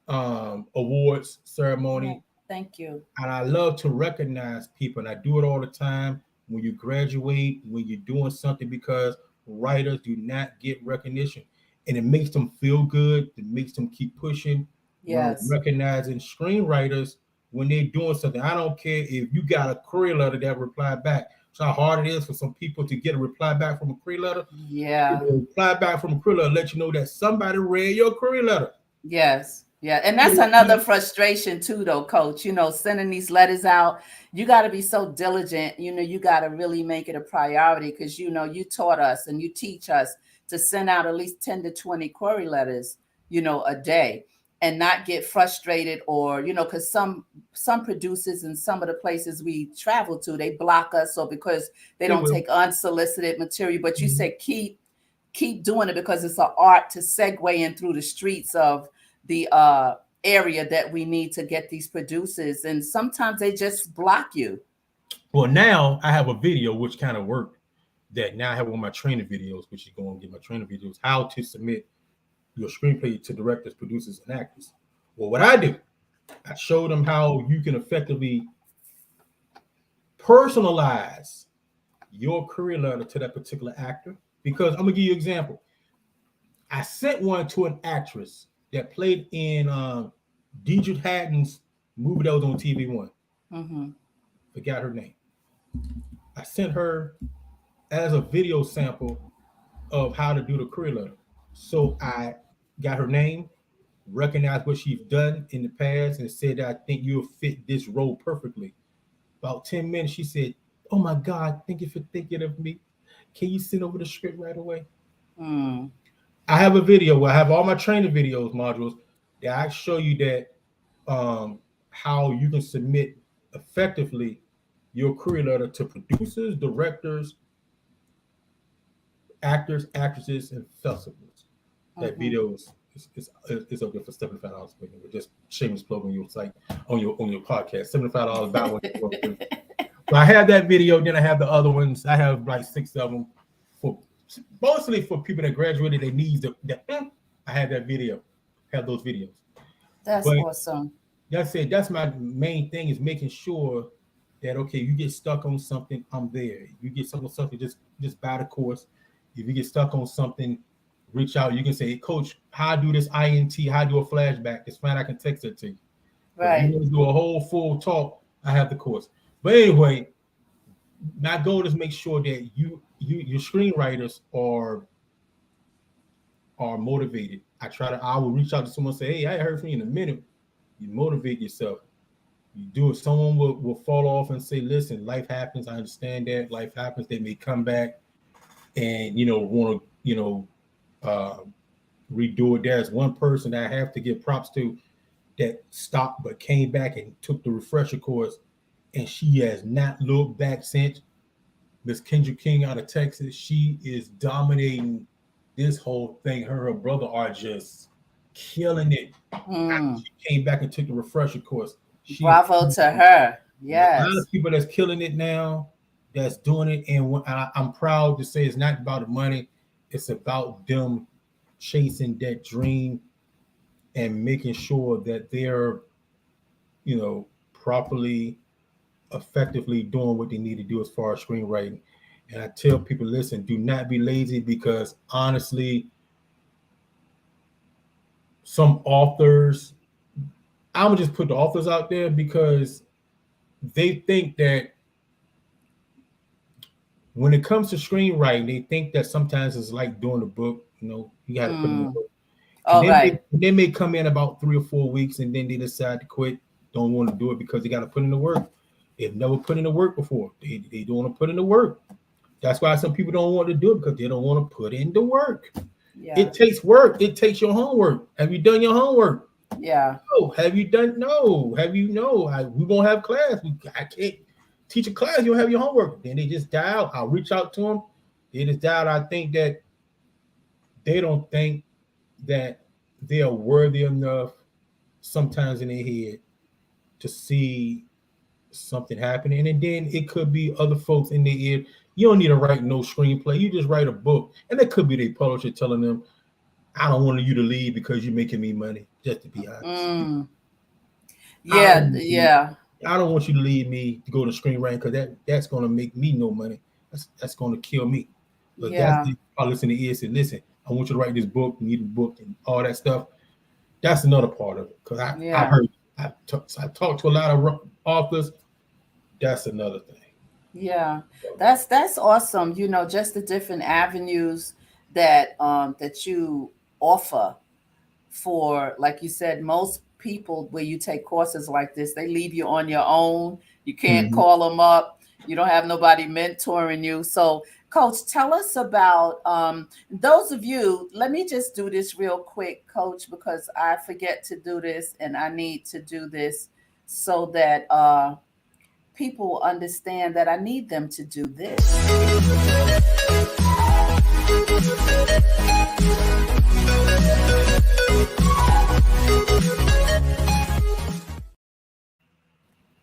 awards Yeah. ceremony. Thank you. And I love to recognize people, and I do it all the time when you graduate, when you're doing something, because writers do not get recognition, and it makes them feel good. It makes them keep pushing. We're Yes. recognizing screenwriters when they're doing something. I don't care if you got a query letter that reply back. It's how hard it is for some people to get a reply back from a query letter. Yeah. Reply back from a query letter let you know that somebody read your query letter. Yes. Yeah. And that's another frustration too, though, coach. Sending these letters out, you got to be so diligent. You got to really make it a priority, because, you taught us and you teach us to send out at least 10 to 20 query letters, a day, and not get frustrated, or, because some producers in some of the places we travel to, they block us, or because they They don't will. take unsolicited material. But you Mhm. said keep doing it, because it's an art to segue in through the streets of the area that we need to get these producers, and sometimes they just block you. Well, now I have a video which kind of worked. That now I have one of my training videos, which you go and get my training videos, how to submit your screenplay to directors, producers, and actors. Well, what I do, I show them how you can effectively personalize your career letter to that particular actor. Because I'm gonna give you an example. I sent one to an actress that played in Deidre Hatton's movie that was on TV1. Mm-hmm. Forgot her name. I sent her as a video sample of how to do the career letter. So I got her name, recognized what she's done in the past, and said that I think you'll fit this role perfectly. About 10 minutes, she said, "Oh my God, thank you for thinking of me. Can you send over the script right away?" Mm. I have a video where I have all my training videos modules that I show you that how you can submit effectively your career letter to producers, directors, actors, actresses, and festivals. That video is up there for $75. Just shameless plug on your site, on your podcast. $75 buy one. So I have that video. Then I have the other ones. I have like 6 of them for mostly for people that graduated. They need I have that video. Have those videos. That's awesome. That's it. That's my main thing is making sure that okay, you get stuck on something, I'm there. You get stuck on something, just buy the course. If you get stuck on something, reach out. You can say, hey, Coach, how I do this INT? How I do a flashback? It's fine. I can text it to you. Right. If you want to do a whole full talk, I have the course. But anyway, my goal is make sure that your screenwriters are motivated. I will reach out to someone and say, hey, I heard from you in a minute. You motivate yourself. You do it. Someone will fall off and say, listen, life happens. I understand that. Life happens. They may come back and, want to, redo it. There's one person that I have to give props to that stopped but came back and took the refresher course, and she has not looked back since. Miss Kendra King out of Texas, she is dominating this whole thing. Her brother are just killing it. She came back and took the refresher course. Bravo to her. Yes. A lot of people that's killing it now, that's doing it, and I'm proud to say it's not about the money. It's about them chasing that dream and making sure that they're, properly, effectively doing what they need to do as far as screenwriting. And I tell people, listen, do not be lazy, because honestly, some authors, I'm gonna just put the authors out there, because they think that when it comes to screenwriting, they think that sometimes it's like doing a book. You got to put in the book. They may come in about 3 or 4 weeks, and then they decide to quit, don't want to do it because they got to put in the work. They've never put in the work before. They don't want to put in the work. That's why some people don't want to do it, because they don't want to put in the work. Yeah. It takes work. It takes your homework. Have you done your homework? Yeah. No. Have you done? No. Have you? No. We won't have class. I can't teach a class. You don't have your homework. Then they just die out. I'll reach out to them. They just die out. I think that they don't think that they are worthy enough sometimes in their head to see something happening. And then it could be other folks in their ear. You don't need to write no screenplay. You just write a book. And it could be their publisher telling them, I don't want you to leave because you're making me money, just to be honest. Yeah. I don't want you to leave me to go to screenwriting, because that's going to make me no money. That's going to kill me. But that's the publisher in the ear said, listen, I want you to write this book, need a book, and all that stuff. That's another part of it. Because I talked to a lot of authors. That's another thing. Yeah, that's awesome. Just the different avenues that you offer for, like you said, most people where you take courses like this, they leave you on your own. You can't call them up. You don't have nobody mentoring you. So, Coach, tell us about those of you. Let me just do this real quick, Coach, because I forget to do this, and I need to do this so that people understand that I need them to do this.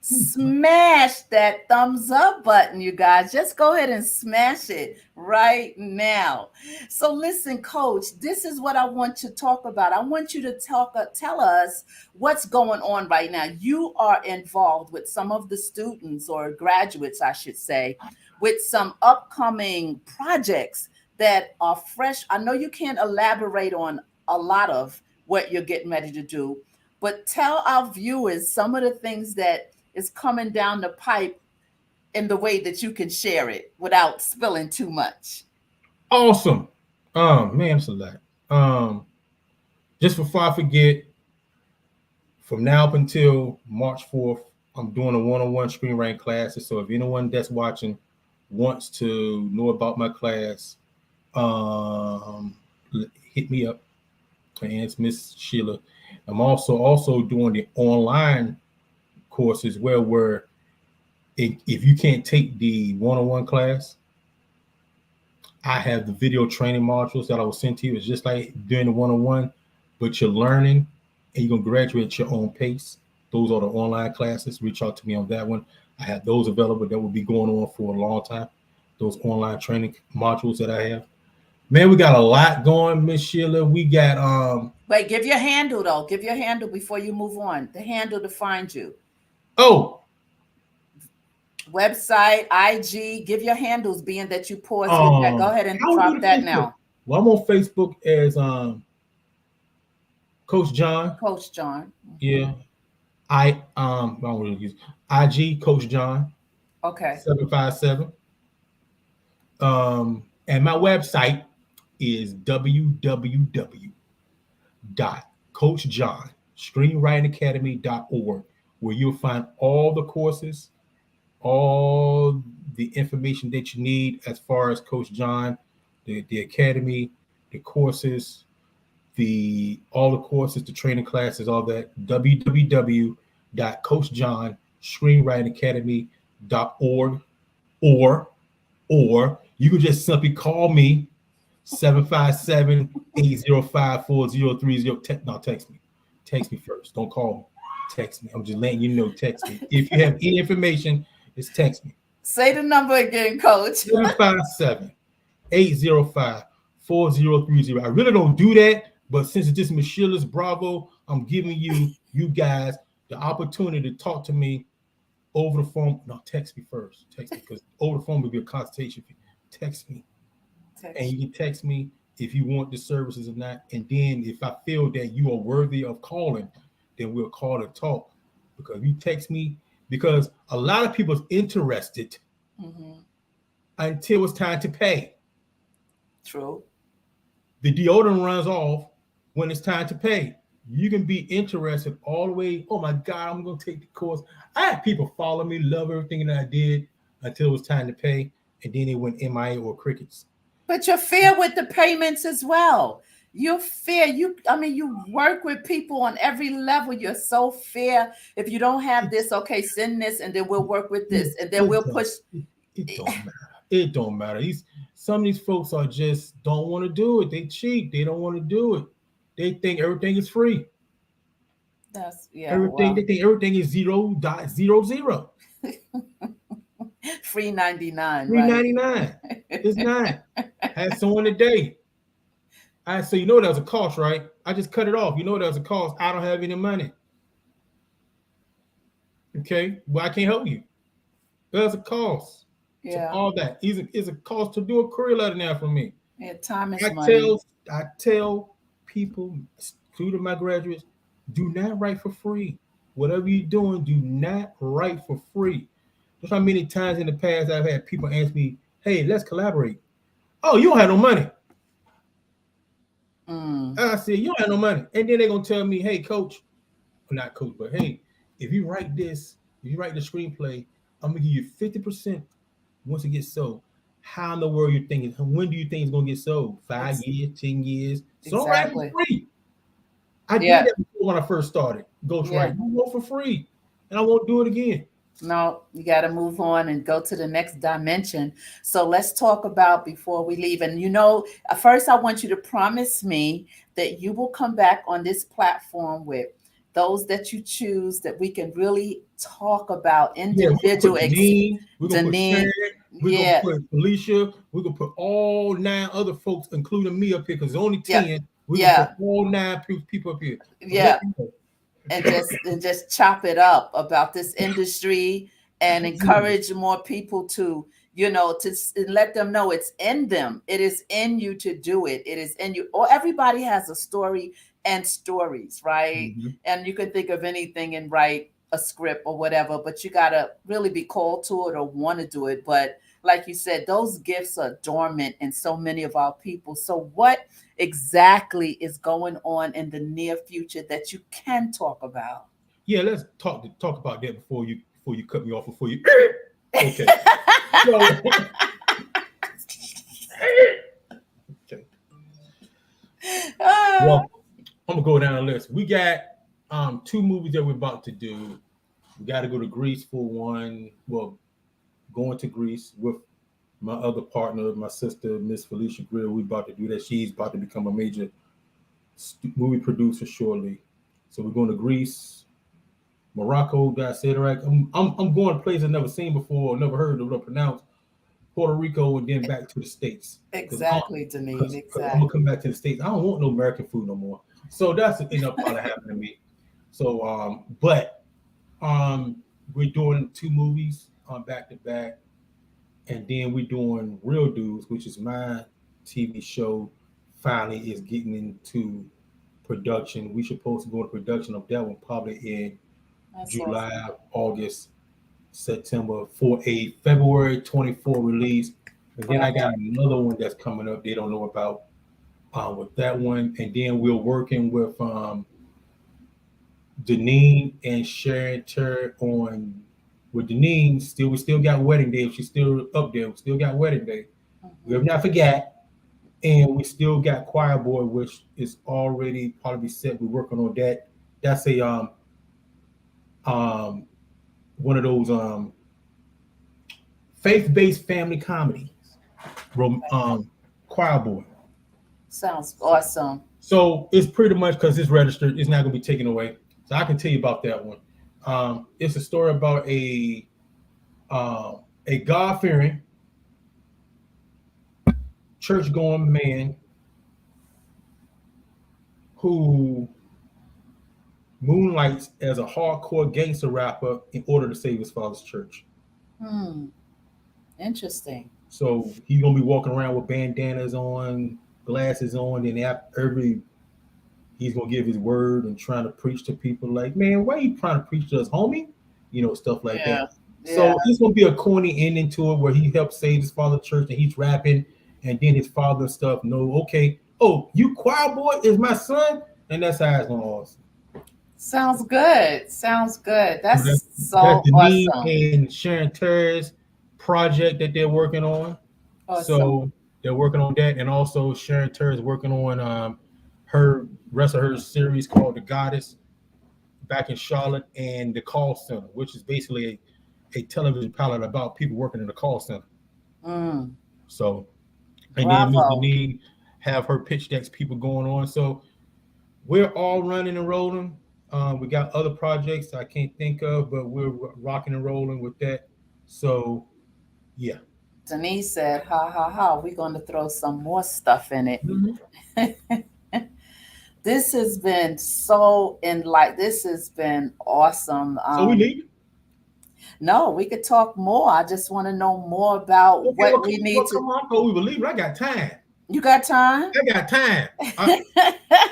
Smash that thumbs up button, you guys. Just go ahead and smash it right now. So listen, Coach, this is what I want to talk about. I want you to tell us what's going on right now. You are involved with some of the students, or graduates, I should say, with some upcoming projects that are fresh. I know you can't elaborate on a lot of what you're getting ready to do, but tell our viewers some of the things that is coming down the pipe in the way that you can share it without spilling too much. Awesome. Man, it's a lot. Just before I forget, from now up until March 4th, I'm doing a one-on-one screenwriting classes. So if anyone that's watching wants to know about my class, hit me up. And it's Miss Sheila. I'm also doing the online course as well, where if you can't take the one-on-one class, I have the video training modules that I will send to you. It's just like doing the one-on-one, but you're learning and you're going to graduate at your own pace. Those are the online classes. Reach out to me on that one. I have those available that will be going on for a long time. Those online training modules that I have. Man, we got a lot going, Miss Sheila. We got Wait, give your handle though. Give your handle before you move on. The handle to find you. Oh, Website, IG. Give your handles, being that you paused with that. Go ahead and drop that now. Well, I'm on Facebook as Coach John. Coach John. Yeah. I don't really use IG Coach John. Okay. 757. And my website is www.coachjohnscreenwritingacademy.org, where you'll find all the courses, all the information that you need as far as Coach John, the academy, the courses, all the courses, the training classes, all that. www.coachjohnscreenwritingacademy.org, or you can just simply call me 757-805-4030. No, text me. Text me first. Don't call me. Text me. I'm just letting you know. Text me. If you have any information, just text me. Say the number again, Coach. 757-805-4030. I really don't do that, but since it's just Michela's Bravo, I'm giving you guys the opportunity to talk to me over the phone. No, text me first. Text me, because over the phone will be a consultation fee. Text me. And you can text me if you want the services or not. And then if I feel that you are worthy of calling, then we'll call and talk. Because you text me, because a lot of people's interested until it's time to pay. True. The deodorant runs off when it's time to pay. You can be interested all the way. Oh my God, I'm going to take the course. I had people follow me, love everything that I did until it was time to pay. And then they went MIA or crickets. But you're fair with the payments as well. You're fair. You work with people on every level. You're so fair. If you don't have this, okay, send this, and then we'll work with this, and then we'll push. It don't matter. It don't matter. Some of these folks are just don't want to do it. They cheat. They don't want to do it. They think everything is free. Everything. They think everything is 0.00. Free 99. Free 99. It's not. I had someone today. I said, you know that was a cost, right? I just cut it off. You know that was a cost. I don't have any money. Okay, well, I can't help you. There's a cost. Yeah. To all that. It's a cost to do a career letter now for me. Yeah, time is money. I tell people, including my graduates, do not write for free. Whatever you're doing, do not write for free. That's how many times in the past I've had people ask me, hey, let's collaborate. Oh, you don't have no money. I said, you don't have no money. And then they're going to tell me, hey, coach, well, not coach, but hey, if you write this, if you write the screenplay, I'm going to give you 50% once it gets sold. How in the world you thinking? When do you think it's going to get sold? 5 years, 10 years? So don't write for free. I did that before when I first started. Ghostwriting. You go for free. And I won't do it again. No, you got to move on and go to the next dimension. So let's talk about before we leave. And first I want you to promise me that you will come back on this platform with those that you choose, that we can really talk about individual. We're going to put Felicia. We're going to put all 9 other folks, including me, up here, because there's only 10. We're going to put all 9 people up here. And just chop it up about this industry and encourage more people to let them know it's in them. It is in you to do it. It is in you. Or everybody has a story and stories, right? And you can think of anything and write a script or whatever, but you got to really be called to it or want to do it. But like you said, those gifts are dormant in so many of our people. So what exactly is going on in the near future that you can talk about? Yeah, let's talk about that before you cut me off, before you okay. Okay. Well, I'm gonna go down the list. We got 2 movies that we're about to do. We got to go to Greece for one. Well, going to Greece with my other partner, my sister, Miss Felicia Grill. We about to do that. She's about to become a major movie producer shortly. So we're going to Greece, Morocco. Did I say it right? I'm going to places I've never seen before, never heard of, pronounced. Puerto Rico, and then back to the States. Exactly, Deneen. Exactly. I'm gonna come back to the States. I don't want no American food no more. So that's end up probably happening to me. So, we're doing 2 movies back to back, and then we're doing Real Dudes, which is my TV show. Finally, is getting into production. We supposed to go into production of that one probably in July, awesome. August, September for a February 24 release. And then I got another one that's coming up they don't know about with that one. And then we're working with Deneen and Sharon Ter on with Deneen. We still got Wedding Day. She's still up there. We still got Wedding Day. We have not forgot. And we still got Choir Boy, which is already probably set. We're working on that. That's a one of those faith-based family comedies. Choir Boy. Sounds awesome. So it's pretty much because it's registered, it's not going to be taken away. So I can tell you about that one. It's a story about a God-fearing, church-going man who moonlights as a hardcore gangster rapper in order to save his father's church. Interesting. So he's gonna be walking around with bandanas on, glasses on, and he's gonna give his word and trying to preach to people like, man, why are you trying to preach to us, homie? Stuff like that. Yeah. So it's gonna be a corny ending to it where he helps save his father's church and he's rapping, and then his father and stuff. You Choir Boy is my son, and that's how it's gonna awesome. Sounds good. That's awesome. And Sharon Terry's project that they're working on. Awesome. So they're working on that, and also Sharon Terry is working on her rest of her series called The Goddess back in Charlotte, and the Call Center, which is basically a television pilot about people working in the call center. So, and then Ms. Deneen have her pitch decks, people going on. So we're all running and rolling. We got other projects I can't think of, but we're rocking and rolling with that. So, yeah. Denise said, we're going to throw some more stuff in it. This has been this has been awesome. So we leave? No, we could talk more. I just want to know more about what we need to. Come on, we believe it. I got time. You got time? I got time. I'm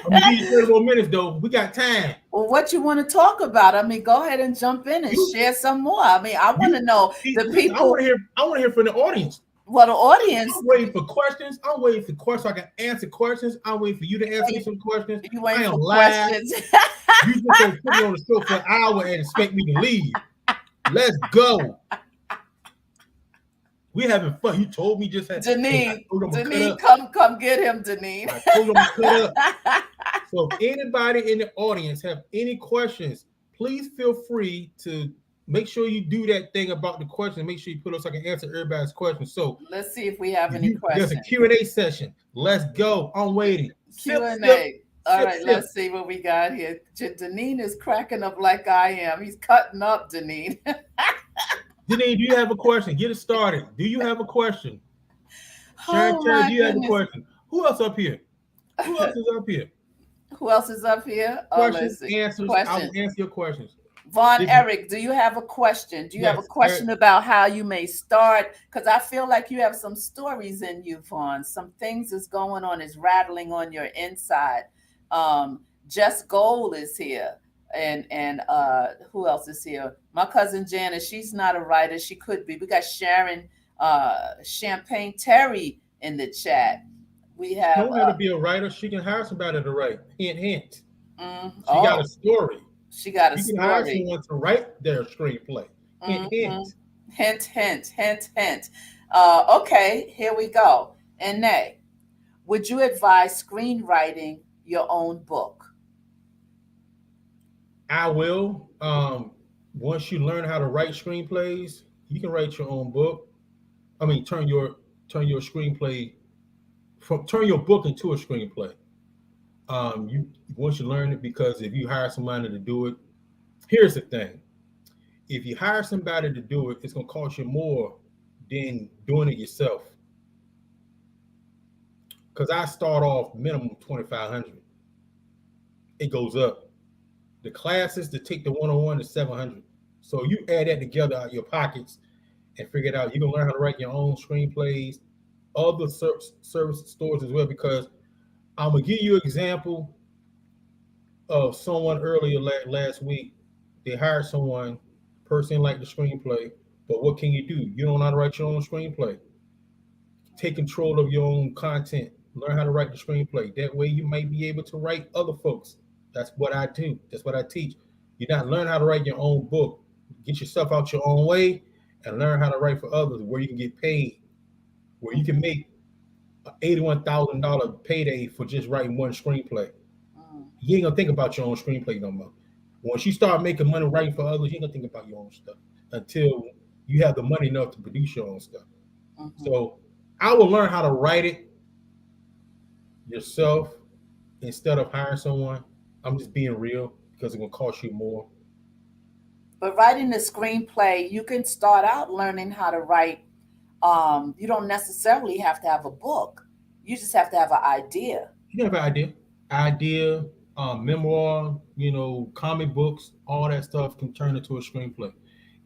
gonna give you 30 more minutes though. We got time. Well, what you want to talk about? I mean, go ahead and jump in and share some more. I mean, I want to know the people. I want to hear from the audience. Well, the audience. I'm waiting for questions. I'm waiting for questions so I can answer questions. I'm waiting for you to answer some questions. You waiting for questions? You just gonna put me on the show for an hour and expect me to leave. Let's go. We having fun. You told me just Deneen, come get him, Deneen. I told him to cut up. So if anybody in the audience have any questions, please feel free to make sure you do that thing about the question. Make sure you put up so I can answer everybody's questions. So let's see if we have any questions. There's a Q&A session. Let's go. I'm waiting. Q&A. All right, let's see what we got here. Deneen is cracking up like I am. He's cutting up, Deneen. Deneen, do you have a question? Get it started. Do you have a question? Sharon, do you have a question? Who else up here? Who else is up here? Questions, answers. I will answer your questions. Von Eric, do you have a question? Do you have a question about how you may start? Because I feel like you have some stories in you, Vaughn. Some things is going on, is rattling on your inside. Jess Gold is here. And who else is here? My cousin Janice, she's not a writer. She could be. We got Sharon Champagne Terry in the chat. We have. Don't have to be a writer. She can hire somebody to write. Hint, hint. She got a story. She got a story. You can hire someone to write their screenplay. Hint, hint. Hint, hint, hint, hint. Okay, here we go. And Nay, would you advise screenwriting your own book? I will. Once you learn how to write screenplays, You can write your own book. I mean, turn your screenplay turn your book into a screenplay. You once you learn it, because if you hire somebody to do it, here's the thing: if you hire somebody to do it, it's gonna cost you more than doing it yourself. Because I start off minimum 2,500. It goes up. The classes to take the 101 is 700. So you add that together out of your pockets and figure it out. You can learn how to write your own screenplays, other service stores as well. Because I'm gonna give you an example of someone earlier last week. They hired someone, person like the screenplay, but what can you do? You don't know how to write your own screenplay. Take control of your own content. Learn how to write the screenplay. That way you might be able to write other folks. That's what I do. That's what I teach. You not learn how to write your own book. Get yourself out your own way and learn how to write for others where you can get paid, where you can make an $81,000 payday for just writing one screenplay. You ain't gonna think about your own screenplay no more. Once you start making money writing for others, you ain't gonna think about your own stuff until you have the money enough to produce your own stuff. So I will learn how to write it yourself instead of hiring someone. I'm just being real because it's gonna cost you more. But writing the screenplay, you can start out learning how to write. You don't necessarily have to have a book. You just have to have an idea. You have an idea, memoir, comic books, all that stuff can turn into a screenplay.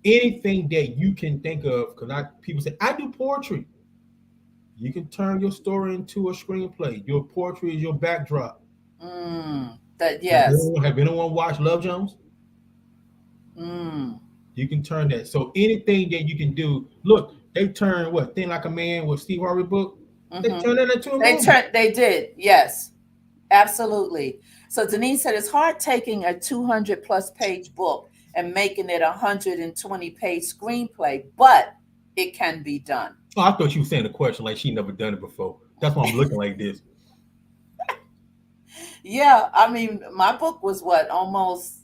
Anything that you can think of, because people say I do poetry. You can turn your story into a screenplay. Your poetry is your backdrop. Yes. Have anyone watched Love Jones? You can turn that. So anything that you can do. Look, they turned what? Think Like a Man with Steve Harvey book. They turned that into a movie. They did. Yes, absolutely. So Denise said it's hard taking a 200 plus page book and making it a 120-page screenplay, but it can be done. Oh, I thought you were saying the question like she never done it before. That's why I'm looking like this. Yeah, I mean, my book was what, almost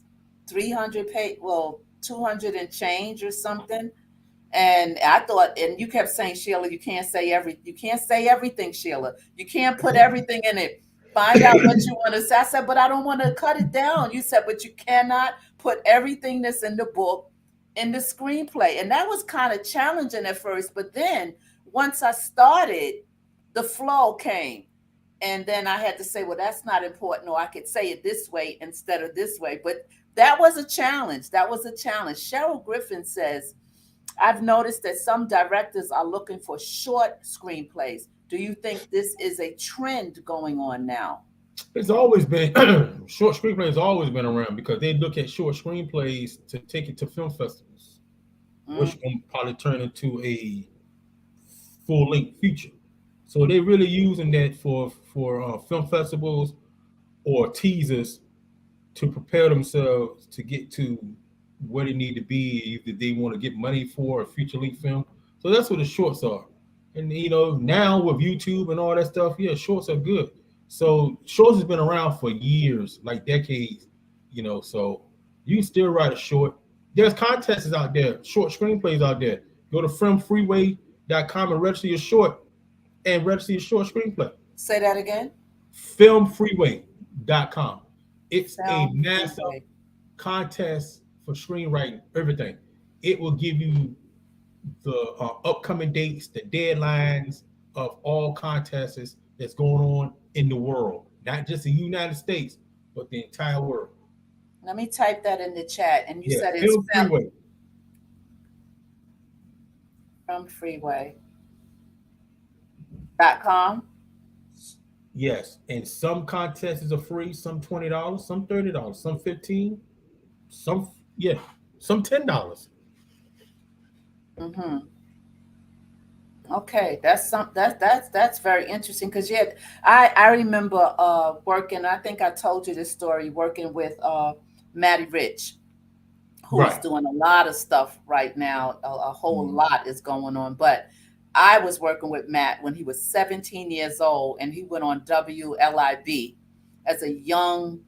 300 page, 200 and change or something. And I thought, and you kept saying, Sheila, you can't say everything, Sheila. You can't put everything in it. Find out what you want to say. I said, but I don't want to cut it down. You said, but you cannot put everything that's in the book in the screenplay. And that was kind of challenging at first. But then once I started, the flow came. And then I had to say, well, that's not important. Or I could say it this way instead of this way. But that was a challenge. Cheryl Griffin says, I've noticed that some directors are looking for short screenplays. Do you think this is a trend going on now? It's always been short screenplays has always been around because they look at short screenplays to take it to film festivals, which can probably turn into a full-length feature. So they're really using that for film festivals or teasers to prepare themselves to get to where they need to be. Either they want to get money for a feature-length film. So that's what the shorts are. And now with YouTube and all that stuff, yeah, shorts are good. So shorts has been around for years, like decades, so you can still write a short. There's contests out there, short screenplays out there. Go to filmfreeway.com and register your short screenplay. Say that again. Filmfreeway.com. It's a massive contest for screenwriting, everything. It will give you the upcoming dates, the deadlines of all contests that's going on in the world, not just the United States, but the entire world. Let me type that in the chat. And you said it's filmfreeway.com. Yes, and some contests are free, some $20, some $30, some $15, some $10. Okay, that's very interesting because I remember working. I think I told you this story. Working with Maddie Rich, who's doing a lot of stuff right now. A whole lot is going on. But I was working with Matt when he was 17 years old, and he went on WLIB as a young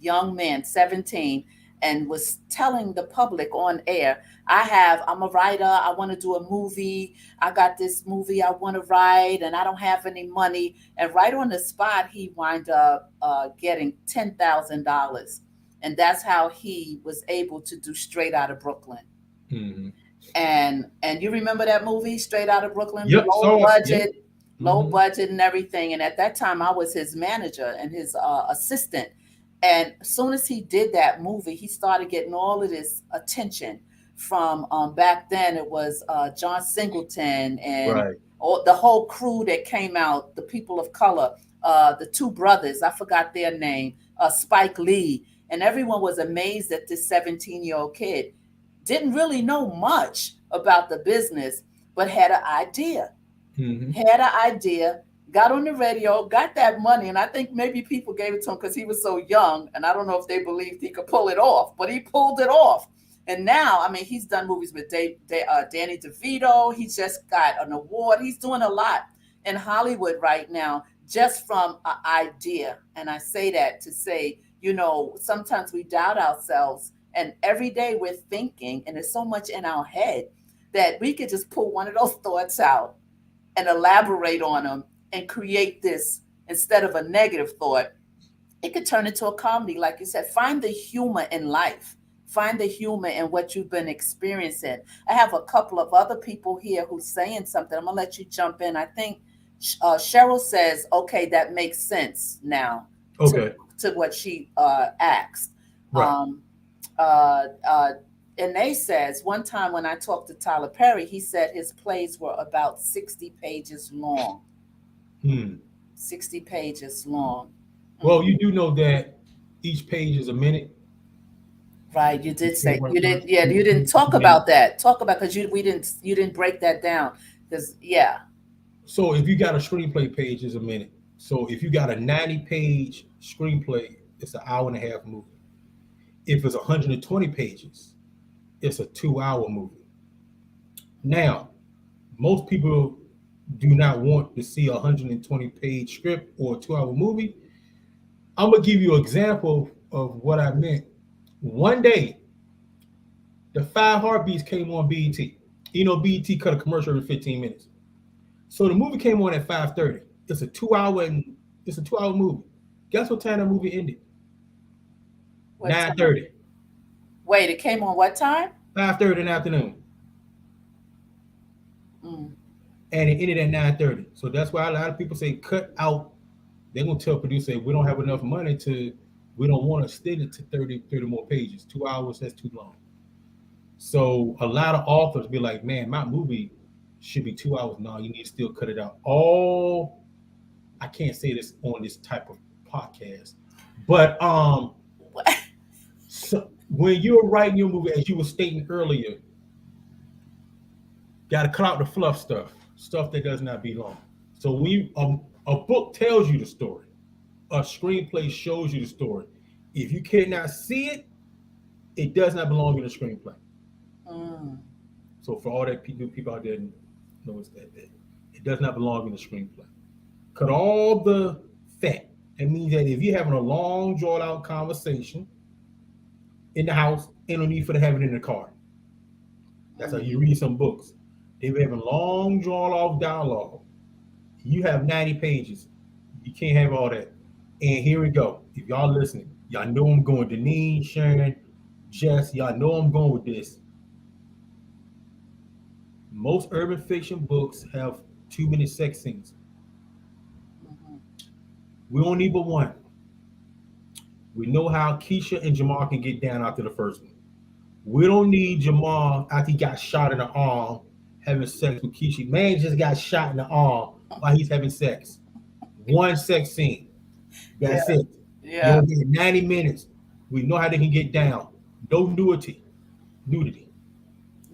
man, 17. and was telling the public on air, I'm a writer, I want to do a movie, I got this movie I want to write, and I don't have any money. And right on the spot, he wound up getting $10,000. And that's how he was able to do Straight Outta Brooklyn. Mm-hmm. And you remember that movie, Straight Outta Brooklyn? Yep, Low budget, yep. Low budget and everything. And at that time, I was his manager and his assistant. And as soon as he did that movie, he started getting all of this attention from back then. It was John Singleton and the whole crew that came out, the people of color, the two brothers, I forgot their name, Spike Lee. And everyone was amazed that this 17-year-old kid didn't really know much about the business, but had an idea. Had an idea, got on the radio, got that money. And I think maybe people gave it to him because he was so young. And I don't know if they believed he could pull it off, but he pulled it off. And now, I mean, he's done movies with Danny DeVito. He's just got an award. He's doing a lot in Hollywood right now just from an idea. And I say that to say, sometimes we doubt ourselves, and every day we're thinking, and there's so much in our head that we could just pull one of those thoughts out and elaborate on them and create this instead of a negative thought. It could turn into a comedy, like you said. Find the humor in life. Find the humor in what you've been experiencing. I have a couple of other people here who's saying something. I'm going to let you jump in. I think Cheryl says, okay, that makes sense now. Okay. To what she asked. Right. Ine says, one time when I talked to Tyler Perry, he said his plays were about 60 pages long. 60 pages long. Well, you do know that each page is a minute. Right, you did say you didn't. Yeah, you didn't talk about that. Because you didn't break that down. Because So if you got a screenplay page, is a minute. So if you got a 90-page screenplay, it's an hour and a half movie. If it's 120 pages, it's a 2-hour movie. Now, most people do not want to see a 120-page script or a 2-hour movie. I'm gonna give you an example of what I meant. One day, the 5 Heartbeats came on BET. BET cut a commercial every 15 minutes. So the movie came on at 5:30. It's a 2-hour movie. Guess what time the movie ended? 9:30. Wait, it came on what time? 5:30 in the afternoon. And it ended at 9:30. So that's why a lot of people say cut out. They're gonna tell producer, we don't have enough money we don't want to extend it to 30 more pages. 2 hours, that's too long. So a lot of authors be like, man, my movie should be 2 hours. No, you need to still cut it out. I can't say this on this type of podcast, but so when you're writing your movie, as you were stating earlier, got to cut out the fluff stuff that does not belong. So when a book tells you the story, a screenplay shows you the story. If you cannot see it, it does not belong in the screenplay. So for all that people out there knows that it does not belong in the screenplay. Cut all the fat. That means that if you're having a long, drawn out conversation in the house, ain't no need for to have it in the car. That's how you read some books. They were having long, drawn out dialogue. You have 90 pages. You can't have all that. And here we go. If y'all listening, y'all know I'm going. Deneen, Sharon, Jess, y'all know I'm going with this. Most urban fiction books have 2-minute sex scenes. We don't need but one. We know how Keisha and Jamal can get down after the first one. We don't need Jamal after he got shot in the arm having sex with Keisha. Man just got shot in the arm while he's having sex. One sex scene. That's it. Yeah. 90 minutes. We know how they can get down. No nudity.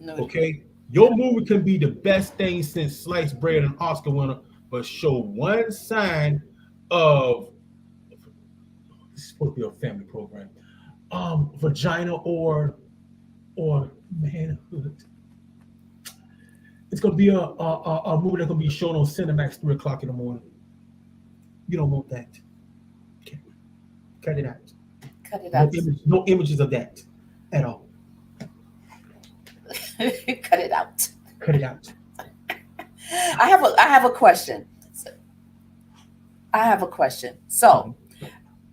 Okay? Your movie can be the best thing since sliced bread and Oscar winner, but show one sign of, this is supposed to be a family program, vagina or manhood. It's gonna be a movie that's gonna be shown on Cinemax 3 o'clock in the morning. You don't want that. Okay. Cut it out. Cut it out. No images of that. at all. Cut it out. Cut it out. I have a question. I have a question. So, Mhm.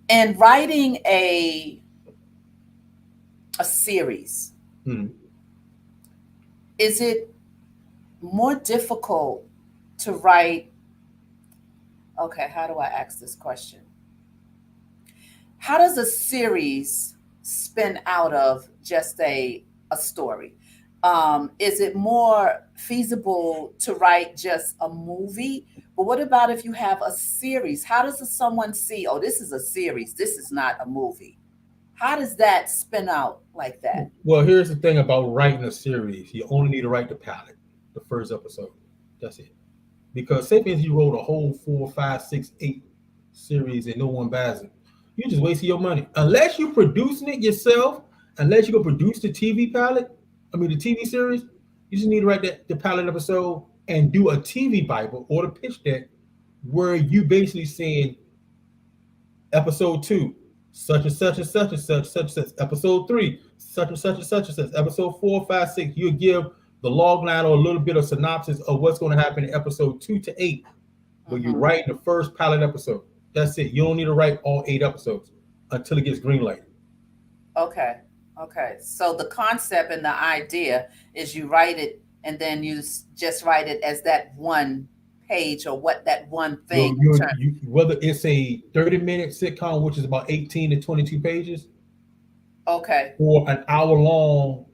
in writing a series, Mhm. is it more difficult to write? Okay, how do I ask this question? How does a series spin out of just a story? Is it more feasible to write just a movie? But what about if you have a series? How does someone see, oh, this is a series, this is not a movie? How does that spin out like that? Well, here's the thing about writing a series. You only need to write the pilot, the first episode. That's it. Because say if you wrote a whole 4, 5, 6, 8 series and no one buys it, you just wasting your money. Unless you're producing it yourself, unless you go produce the TV pilot, the TV series, you just need to write the pilot episode and do a TV Bible or the pitch deck where you basically saying episode 2, such and such and such and such, such and such, episode 3, such and such and such and such, episode 4, 5, 6. You'll give the log line or a little bit of synopsis of what's going to happen in episode 2 to 8 when you Mhm. write the first pilot episode. That's it. You don't need to write all 8 episodes until it gets greenlighted. Okay. Okay. So the concept and the idea is you write it and then you just write it as that one page or what that one thing. Whether it's a 30-minute sitcom, which is about 18 to 22 pages, Okay. or an hour-long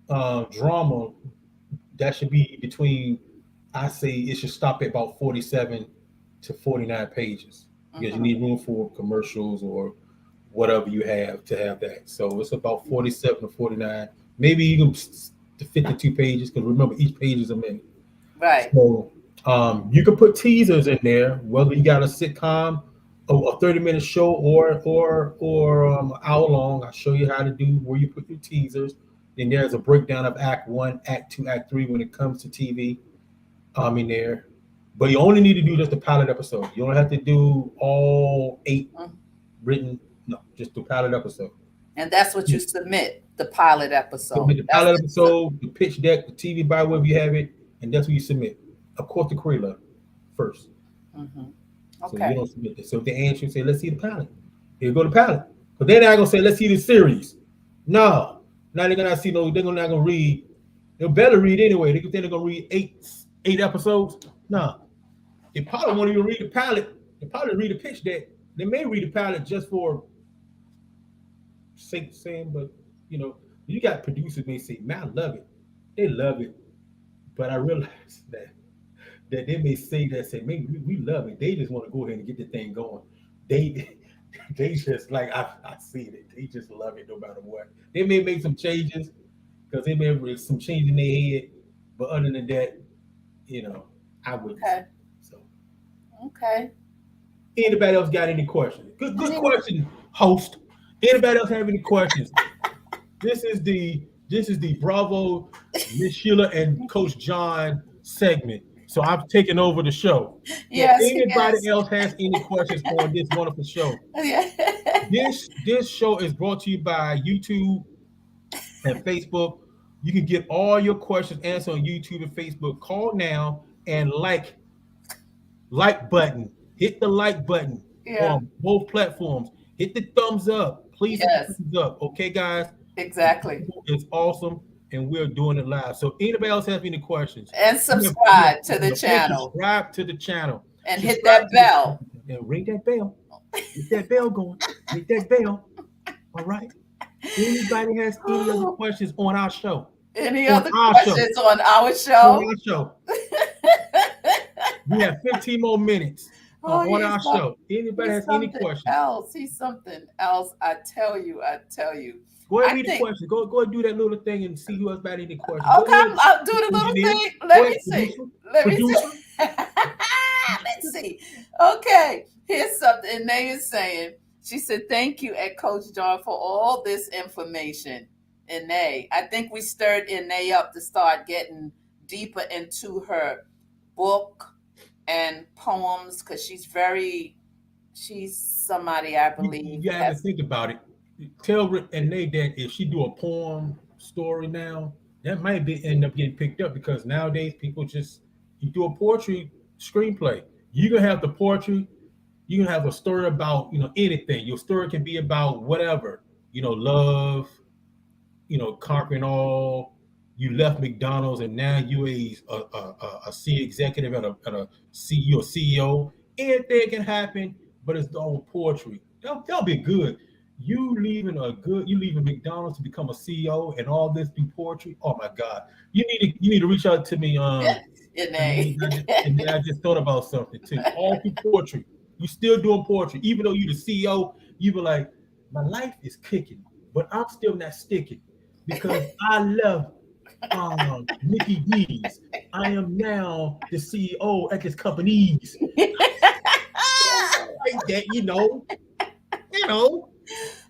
drama, that should be between, I say it should stop at about 47 to 49 pages because you Mhm. need room for commercials or whatever you have to have that. So it's about 47 to 49, maybe even to 52 pages because remember each page is a minute. Right. So you can put teasers in there, whether you got a sitcom, a 30-minute show, or hour long. I'll show you how to do where you put your teasers. Then there's a breakdown of Act 1, Act 2, Act 3 when it comes to TV. In there, but you only need to do just the pilot episode. You don't have to do all 8 Mhm. written. No, just the pilot episode. And that's what you submit, the pilot episode. Submit the That's pilot episode, the pitch deck, the TV Bible if you have it, and that's what you submit. Of course, the query letter first. Mhm. So you Okay. don't submit this. So if they answer, say, let's see the pilot. Here go the pilot. But they're not gonna say, let's see the series. No. Now they're gonna see no, they're not gonna read. They'll better read anyway. They think they're gonna read eight episodes. No. They probably won't even read the pilot. They probably read the pitch deck. They may read the pilot just for sake saying, but you got producers may say, man, I love it. They love it. But I realize that they may say that, say, maybe we love it. They just want to go ahead and get the thing going. They they just like I see it. They just love it no matter what. They may make some changes because they may make some change in their head, but other than that, I wouldn't. Okay. So, Okay. anybody else got any questions? Good question, host. Anybody else have any questions? This is the Bravo, Miss Sheila and Coach John segment. So I've taken over the show. Yes. If anybody Yes. else has any questions on this wonderful show, Yeah. this show is brought to you by YouTube and Facebook. You can get all your questions answered on YouTube and Facebook. Call now and like button. Hit the like button Yeah. on both platforms. Hit the thumbs up. Please hit the Yes. thumbs up. Okay, guys? Exactly. It's awesome, and we're doing it live. So anybody else have any questions? And subscribe to the channel Subscribe to the channel. and hit that bell. And ring that bell. Get that bell going. Hit that bell. All right. Anybody has any other questions on our show? Any On other our show. questions on our On show? our show. We have 15 more minutes on our show. Anybody has any questions? He's something else. I tell you. Go ahead and read the question. Go ahead and do that little thing and see who else got any questions. Okay, I'll do the little Engineer. thing. Go Let me ahead, see. producer. Let me Producer. see. Let's see. Okay, here's something Nay is saying. She said, thank you, at Coach John, for all this information. And Nay, I think we stirred Nay up to start getting deeper into her book and poems because she's somebody I believe. You have to think about it. tell Rick and Nate that if she do a poem story now, that might be end up getting picked up because nowadays people just you do a poetry screenplay. You can have the poetry, you can have a story about anything. Your story can be about whatever, love, conquering all. You left McDonald's and now you a C executive at a CEO, CEO. Anything can happen, but it's all poetry. That'll be good. You leaving McDonald's to become a CEO and all this through poetry. Oh my God. You need to reach out to me. Inne. And then I just thought about something too. All through poetry. You still doing poetry. Even though you're the CEO, you be like, my life is kicking, but I'm still not sticking because I left Mickey D's. I am now the CEO at this company's. Like that, you know.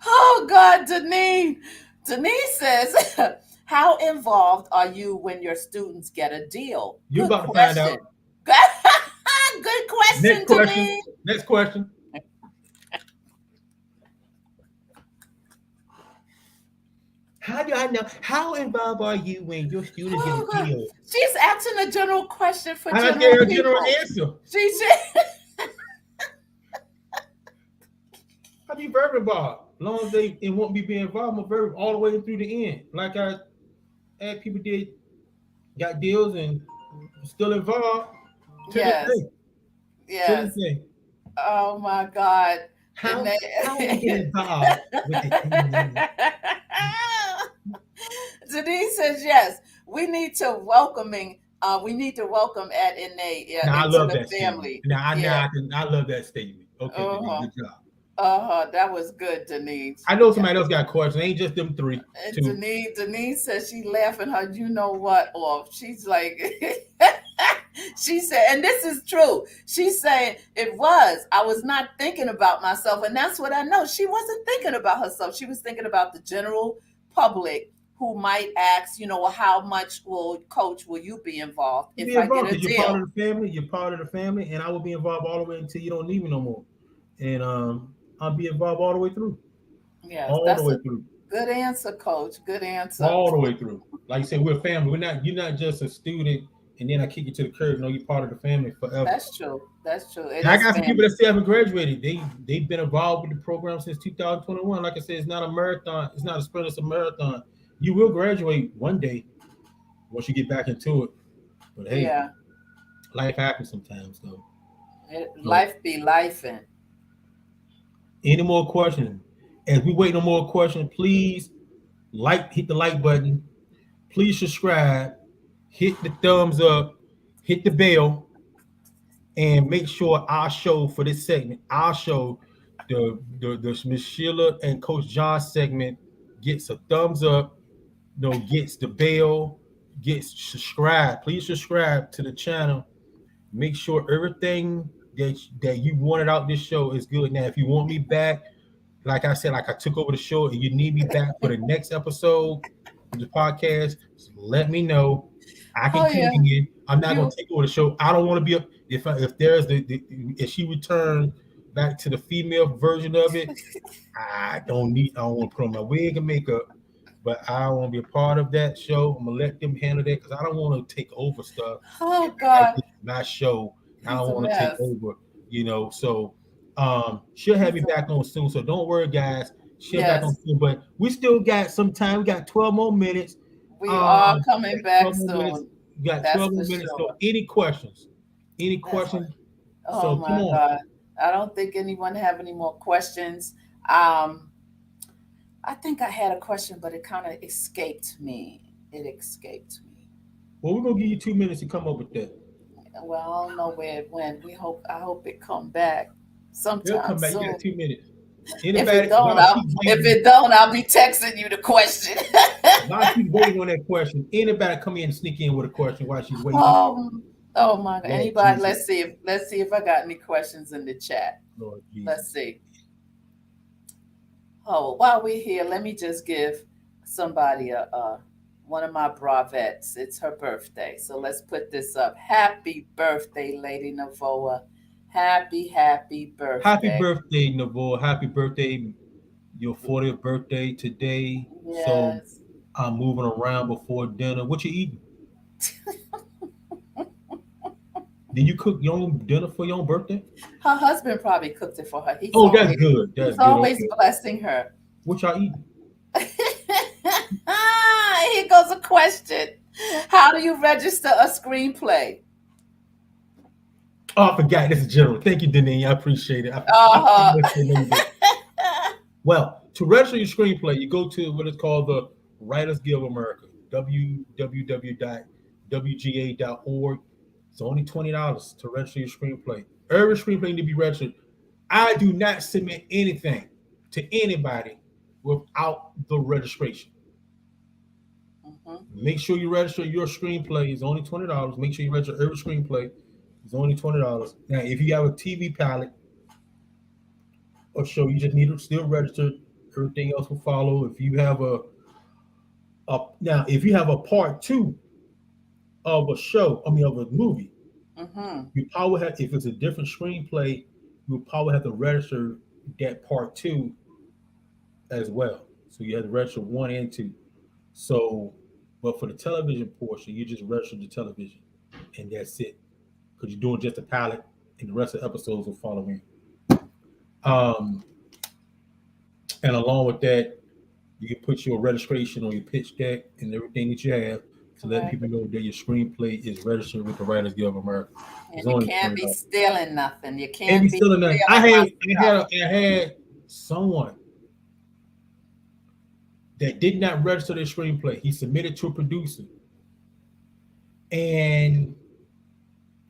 Oh God, Denise. Denise says, how involved are you when your students get a deal? You're Good about to find out. question. Good question, Next question. Denise. Next question. How do I know? How involved are you when your students Oh, get a God. deal? She's asking a general question for I general get a people. general answer. She said, How do you very involved? As long as it won't be being involved, I'm very all the way through the end. Like I had people got deals and still involved to yes, this day. To yes. this day. Oh my God. How Denise- we get involved with it? Denise says yes. We need to welcome Ed Inne Now I into love the that family. statement. Now Yeah. I love that statement. Okay, Uh-huh. good job. That was good, Denise. I know somebody else got questions. It ain't just them three. And Two. Denise says she laughing her you know what off. She's like she said, and this is true. She's saying I was not thinking about myself. And that's what I know. She wasn't thinking about herself. She was thinking about the general public who might ask, how much will you be involved if I get a You're deal? part of the family. You're part of the family, and I will be involved all the way until you don't need me no more. And I'll be involved all the way through. Yes, All that's the way a through. good answer, Coach. Good answer. All the way through. Like you said, we're family. You're not just a student and then I kick you to the curb. No, you're part of the family forever. That's true. That's true. And I got some people that still haven't graduated. They've been involved with the program since 2021. Like I said, it's not a marathon. It's not a sprint. It's a marathon. You will graduate one day once you get back into it. But hey, yeah, life happens sometimes, though. Life be lifing. Any more questions? As we wait no more questions, please hit the like button. Please subscribe. Hit the thumbs up. Hit the bell. And make sure our show for this segment, the Miss Sheila and Coach John segment gets a thumbs up, gets the bell, gets subscribed. Please subscribe to the channel. Make sure everything that you wanted out this show is good. Now, if you want me back, like I said, like I took over the show, and you need me back for the next episode of the podcast, let me know. I can come in. I'm not going to take over the show. I don't want to be if there's if she returned back to the female version of it. I don't want to put on my wig and makeup, but I want to be a part of that show. I'm gonna let them handle that because I don't want to take over stuff. Oh God, my show. I don't want to take over. So she'll have me back on soon. So don't worry, guys. She'll back on soon. But we still got some time. We got 12 more minutes. We are coming back soon. We got 12 more minutes. Sure. So any questions? Any questions? Oh so my God. I don't think anyone have any more questions. I think I had a question, but it kind of escaped me. Well, we're gonna give you 2 minutes to come up with that. Well, I don't know where it went. I hope it come back sometime. It'll come back. soon. You got 2 minutes. If it don't, I'll be texting you the question. While she's waiting on that question, anybody come in and sneak in with a question while she's waiting? Oh my God! Anybody? Let's see if I got any questions in the chat. Lord Jesus. Let's see. Oh, while we're here, let me just give somebody one of my bravettes. It's her birthday, so let's put this up. Happy birthday, Lady Navoa. Happy birthday. Happy birthday, Navoa. Happy birthday, your 40th birthday today. So Yes. I'm moving around before dinner. What you eating? Did you cook your own dinner for your own birthday? Her husband probably cooked it for her. Oh, that's good. That's He's good. always Okay. blessing her. What y'all eating? Here goes a question. How do you register a screenplay? Oh, I forgot. This is general. Thank you, Denise. I appreciate it. Uh-huh. Well, to register your screenplay, you go to what is called the Writers Guild of America, www.wga.org. It's only $20 to register your screenplay. Every screenplay need to be registered. I do not submit anything to anybody without the registration. Make sure you register your screenplay. It's only $20. Make sure you register every screenplay. It's only $20. Now, if you have a TV pilot or show, you just need to still register. Everything else will follow. If you have if you have a part 2 of a show, of a movie, you probably have, if it's a different screenplay, you probably have to register that part 2 as well. So you have to register 1 and 2. So, but for the television portion, you just register the television, and that's it. Because you're doing just a pilot, and the rest of the episodes will follow in. And along with that, you can put your registration on your pitch deck and everything that you have to let people know that your screenplay is registered with the Writers Guild of America. And you can't be stealing nothing. You can't be stealing nothing. I had someone that did not register their screenplay. He submitted to a producer, and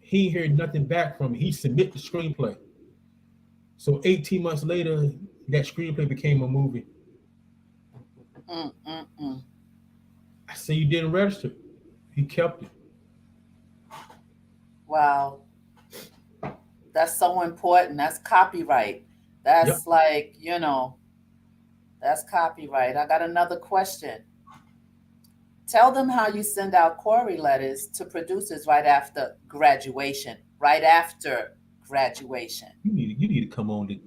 he heard nothing back from him. He submitted the screenplay. So 18 months later, that screenplay became a movie. I said, you didn't register. He kept it. Wow. That's so important. That's copyright. That's like, that's copyright. I got another question. Tell them how you send out query letters to producers right after graduation. Right after graduation. You need to come on the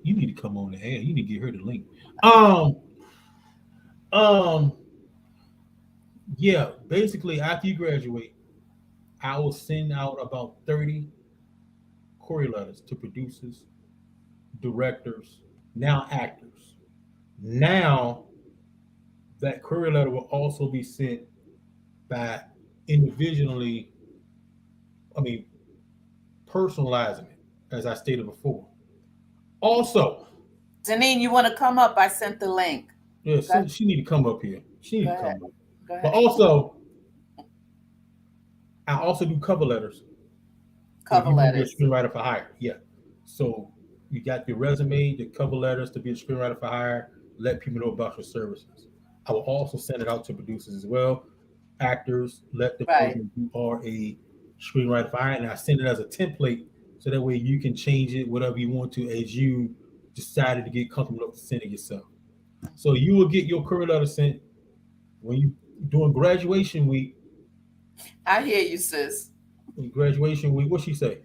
air. You need to get her the link. Yeah, basically after you graduate, I will send out about 30 query letters to producers, directors, now actors. Now that query letter will also be sent by individually, personalizing it, as I stated before. Also, Janine, you want to come up? I sent the link. Yeah, so she need to come up here. She need to come up. Go ahead. But also, I also do cover letters. Cover letters. Be a screenwriter for hire. Yeah. So you got your resume, the cover letters to be a screenwriter for hire. Let people know about your services. I will also send it out to producers as well. Actors, let them know you are a screenwriter for hire, and I send it as a template so that way you can change it whatever you want to as you decided to get comfortable enough to send it yourself. So you will get your cover letter sent when you doing graduation week. I hear you, sis. Graduation week. What she say?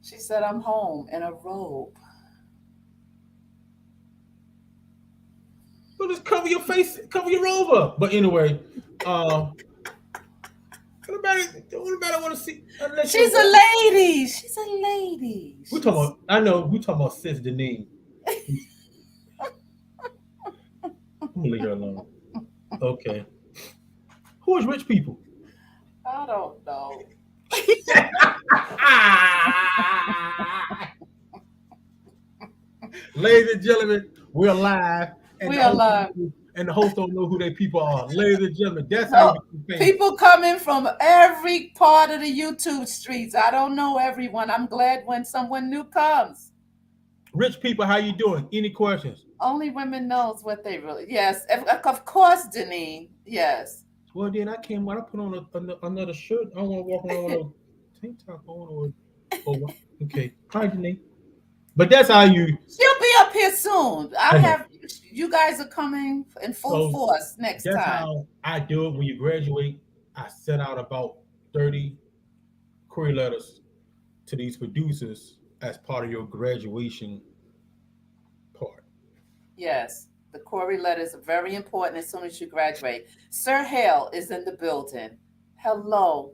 She said, I'm home in a robe. Well, just cover your face, cover your robe up. But anyway, nobody want to see. She's a lady. She's a lady. We talking about sis Denise. I'm gonna leave her alone. Okay. Who is rich people? I don't know. Ladies and gentlemen, we're live. We are live. And the host don't know who they people are. Ladies and gentlemen, that's how people coming from every part of the YouTube streets. I don't know everyone. I'm glad when someone new comes. Rich people, how you doing? Any questions? Only women knows what they really. Yes, of course, Denise. Yes. Well, then I came out. I put on another shirt. I don't want to walk around with a tank top on okay. Hi, Denise. But that's how you. She'll be up here soon. You guys are coming in full force next time. That's how I do it. When you graduate, I sent out about 30 query letters to these producers as part of your graduation part. Yes. The Corey letters are very important as soon as you graduate. Sir Hale is in the building. Hello.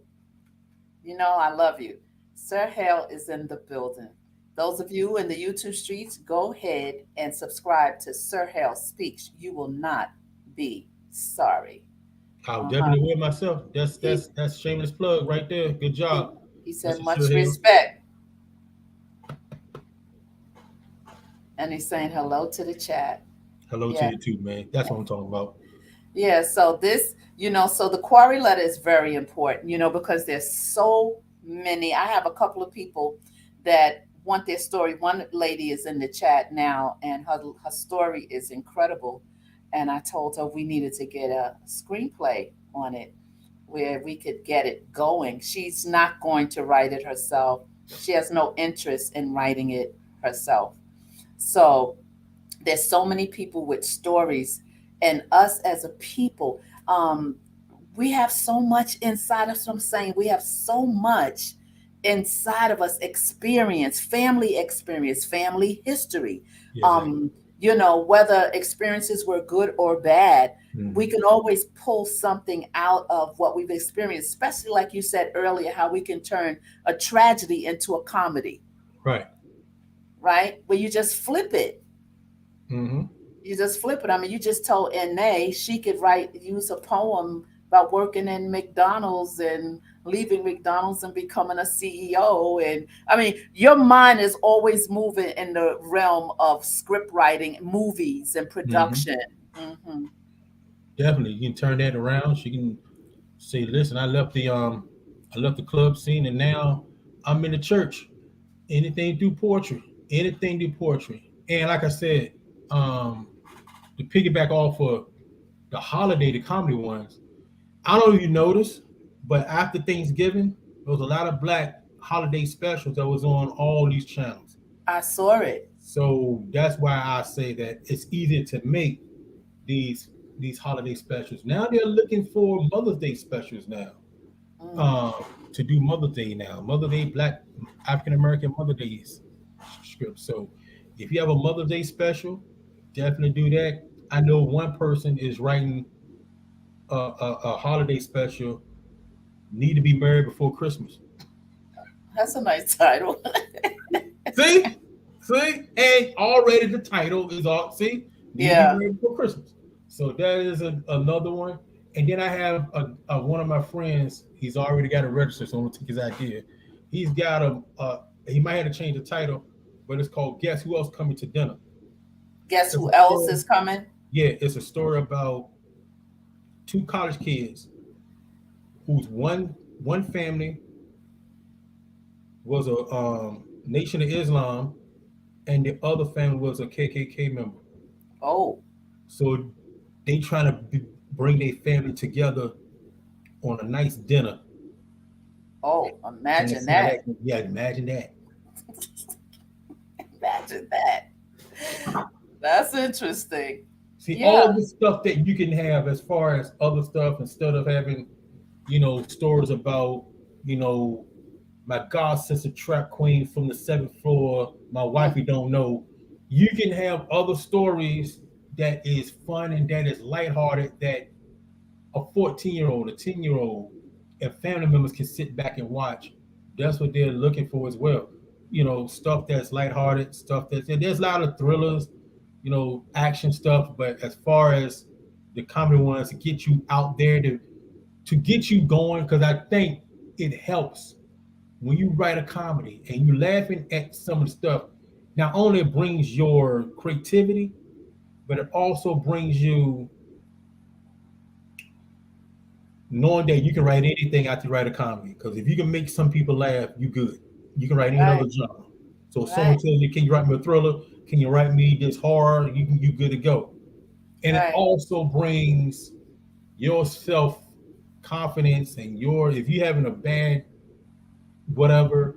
You know, I love you. Sir Hale is in the building. Those of you in the YouTube streets, go ahead and subscribe to Sir Hale Speaks. You will not be sorry. I'll Uh-huh. definitely wear myself. That's He, that's shameless plug right there. Good he, job, he said, Mr. much Sir. respect. And he's saying hello to the chat. Hello to Yeah. you too, man. That's what I'm talking about. Yeah. So this, so the quarry letter is very important, because there's so many. I have a couple of people that want their story. One lady is in the chat now, and her story is incredible. And I told her we needed to get a screenplay on it where we could get it going. She's not going to write it herself. She has no interest in writing it herself. So there's so many people with stories, and us as a people, we have so much inside us. I'm saying we have so much inside of us, experience, family history. Yeah, Whether experiences were good or bad, we mm-hmm. can always pull something out of what we've experienced, especially like you said earlier, how we can turn a tragedy into a comedy, Right. right? Where you just flip it. Mm-hmm. You just flip it. I mean, you just told N.A. she could use a poem about working in McDonald's and leaving McDonald's and becoming a CEO. And I mean, your mind is always moving in the realm of script writing, movies, and Mm-hmm. production. Hmm. Definitely, you can turn that around. She can say, "Listen, I left the club scene, and now I'm in the church. Anything through poetry, anything through poetry." And like I said, um, to piggyback off of the comedy ones, I don't know if you noticed, but after Thanksgiving, there was a lot of black holiday specials that was on all these channels. I saw it. So that's why I say that it's easier to make these these holiday specials. Now they're looking for Mother's Day specials now. Mm. Uh, to do Mother's Day now, Mother's Day Black African American Mother Days script. So if you have a Mother's Day special, definitely do that. I know one person is writing a holiday special. Need to be married before Christmas. That's a nice title. See, see, and already the title is all. See, need to be Yeah. married before Christmas. So that is another one. And then I have one of my friends. He's already got a register, so I'm gonna take his idea. He's got he might have to change the title, but it's called "Guess Who Else Coming to Dinner." Guess It's who a else story, is coming? yeah, it's a story about two college kids whose one family was a Nation of Islam, and the other family was a KKK member. Oh, So they trying to bring their family together on a nice dinner. oh, And imagine it's how that. that. Yeah, imagine that. Imagine that. That's interesting. See all Yeah. the stuff that you can have as far as other stuff instead of having, stories about, you know, my god sister trap queen from the seventh floor, my wife Mm. you don't know. You can have other stories that is fun and that is lighthearted that a 14-year-old, a 10-year-old, and family members can sit back and watch. That's what they're looking for as well. Stuff that's lighthearted, stuff there's a lot of thrillers, action stuff. But as far as the comedy ones to get you out there to get you going, because I think it helps when you write a comedy and you're laughing at some of the stuff. Not only it brings your creativity, but it also brings you knowing that you can write anything after you write a comedy. Because if you can make some people laugh, you good. You can write any other Right. genre. So if someone Right. tells you, "Can you write me a thriller? Can you write me this horror?" You good to go. And it Right. also brings your self confidence and if you having a bad whatever,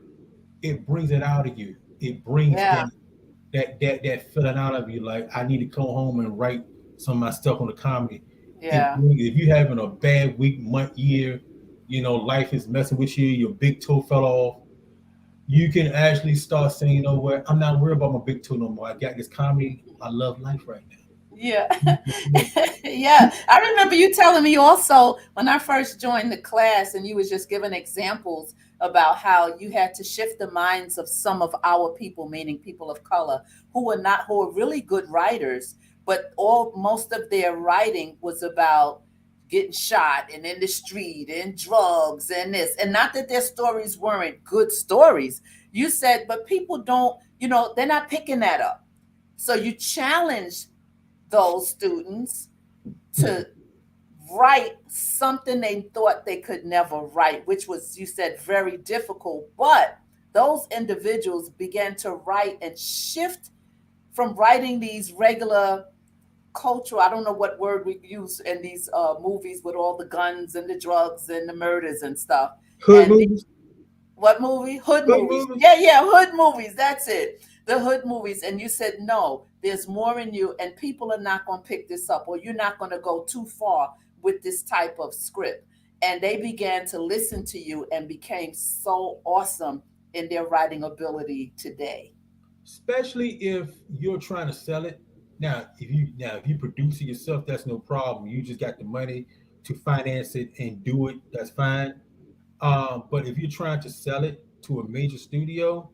it brings it out of you. It brings Yeah. that feeling out of you. Like, I need to come home and write some of my stuff on the comedy. Yeah. If you having a bad week, month, year, life is messing with you, your big toe fell off, you can actually start saying, "You know what? I'm not worried about my big toe no more. I got this comedy. I love life right now." Yeah. Yeah. I remember you telling me also when I first joined the class and you was just giving examples about how you had to shift the minds of some of our people, meaning people of color, who are really good writers, but all most of their writing was about getting shot and in the street and drugs and this. And not that their stories weren't good stories. You said, but people don't, they're not picking that up. So you challenge those students Yeah. to write something they thought they could never write, which was, you said, very difficult. But those individuals began to write and shift from writing these regular cultural, I don't know what word we use in these movies with all the guns and the drugs and the murders and stuff. Hood And movies. what movie? Hood Hood movies. movies. Yeah, yeah, hood movies. That's it. The hood movies. And you said, no, there's more in you, and people are not going to pick this up, or you're not going to go too far with this type of script. And they began to listen to you and became so awesome in their writing ability today. Especially if you're trying to sell it. Now if you produce it yourself, that's no problem. You just got the money to finance it and do it. That's fine. But if you're trying to sell it to a major studio,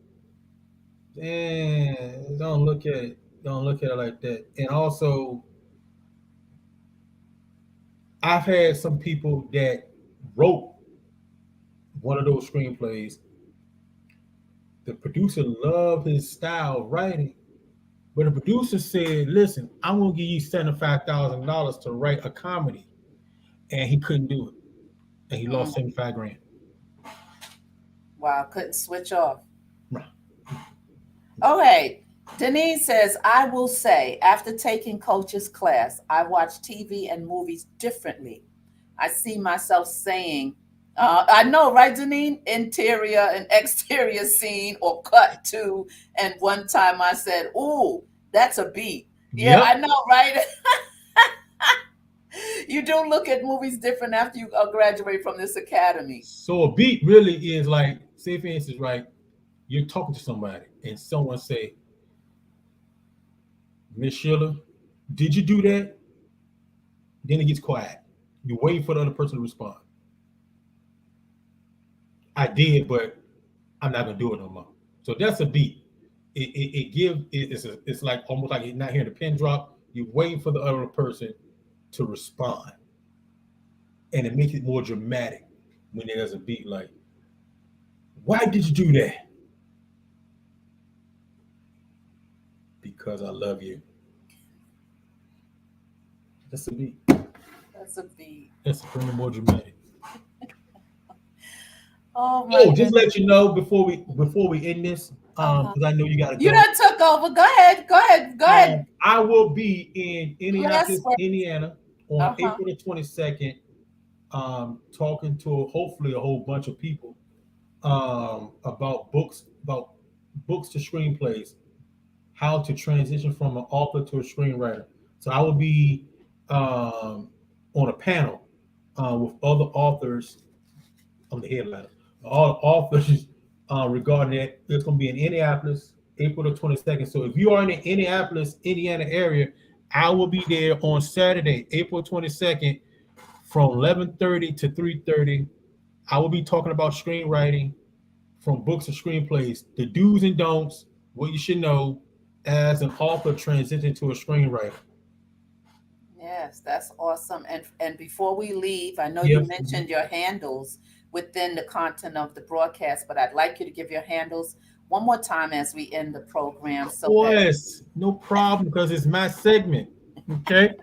then don't look at it. Don't look at it like that. And also, I've had some people that wrote one of those screenplays. The producer loved his style of writing, but the producer said, "Listen, I'm gonna give you $75,000 to write a comedy," and he couldn't do it, and he lost Mm, 75 grand. wow, couldn't switch off. Right. Okay. Denise says, I will say, after taking coach's class, I watch TV and movies differently. I see myself saying, I know, right, Denise? Interior and exterior scene or cut to. And one time I said, ooh, that's a beat. Yeah, Yep. I know, right? You do look at movies different after you graduate from this academy. So a beat really is like, say for instance, right? You're talking to somebody, and someone say, "Miss Sheila, did you do that?" Then it gets quiet. You're waiting for the other person to respond. I did, but I'm not gonna do it no more. So that's a beat. It's like almost like you're not hearing the pin drop. You're waiting for the other person to respond, and it makes it more dramatic when there's a beat. Like, why did you do that? Because I love you. That's a beat. That's a beat. That's a little more dramatic. Oh my Oh, just goodness. let you know before we end this, Uh-huh. because I know you gotta You go. done took over. Go ahead. Go ahead. Go ahead. I will be in Last Indianapolis, word. Indiana, on Uh-huh. April the 22nd, talking to hopefully a whole bunch of people about books to screenplays, how to transition from an author to a screenwriter. So I will be on a panel with other authors. I'm the headliner. All authors regarding that. It's going to be in Indianapolis, April the 22nd. So if you are in the Indianapolis, Indiana area, I will be there on Saturday, April 22nd, from 11:30 to 3:30. I will be talking about screenwriting, from books to screenplays, the do's and don'ts, what you should know as an author transitioning to a screenwriter. Yes, that's awesome. And before we leave, I know you Yes. mentioned your handles within the content of the broadcast, but I'd like you to give your handles one more time as we end the program so that Yes, no problem, because it's my segment. Okay.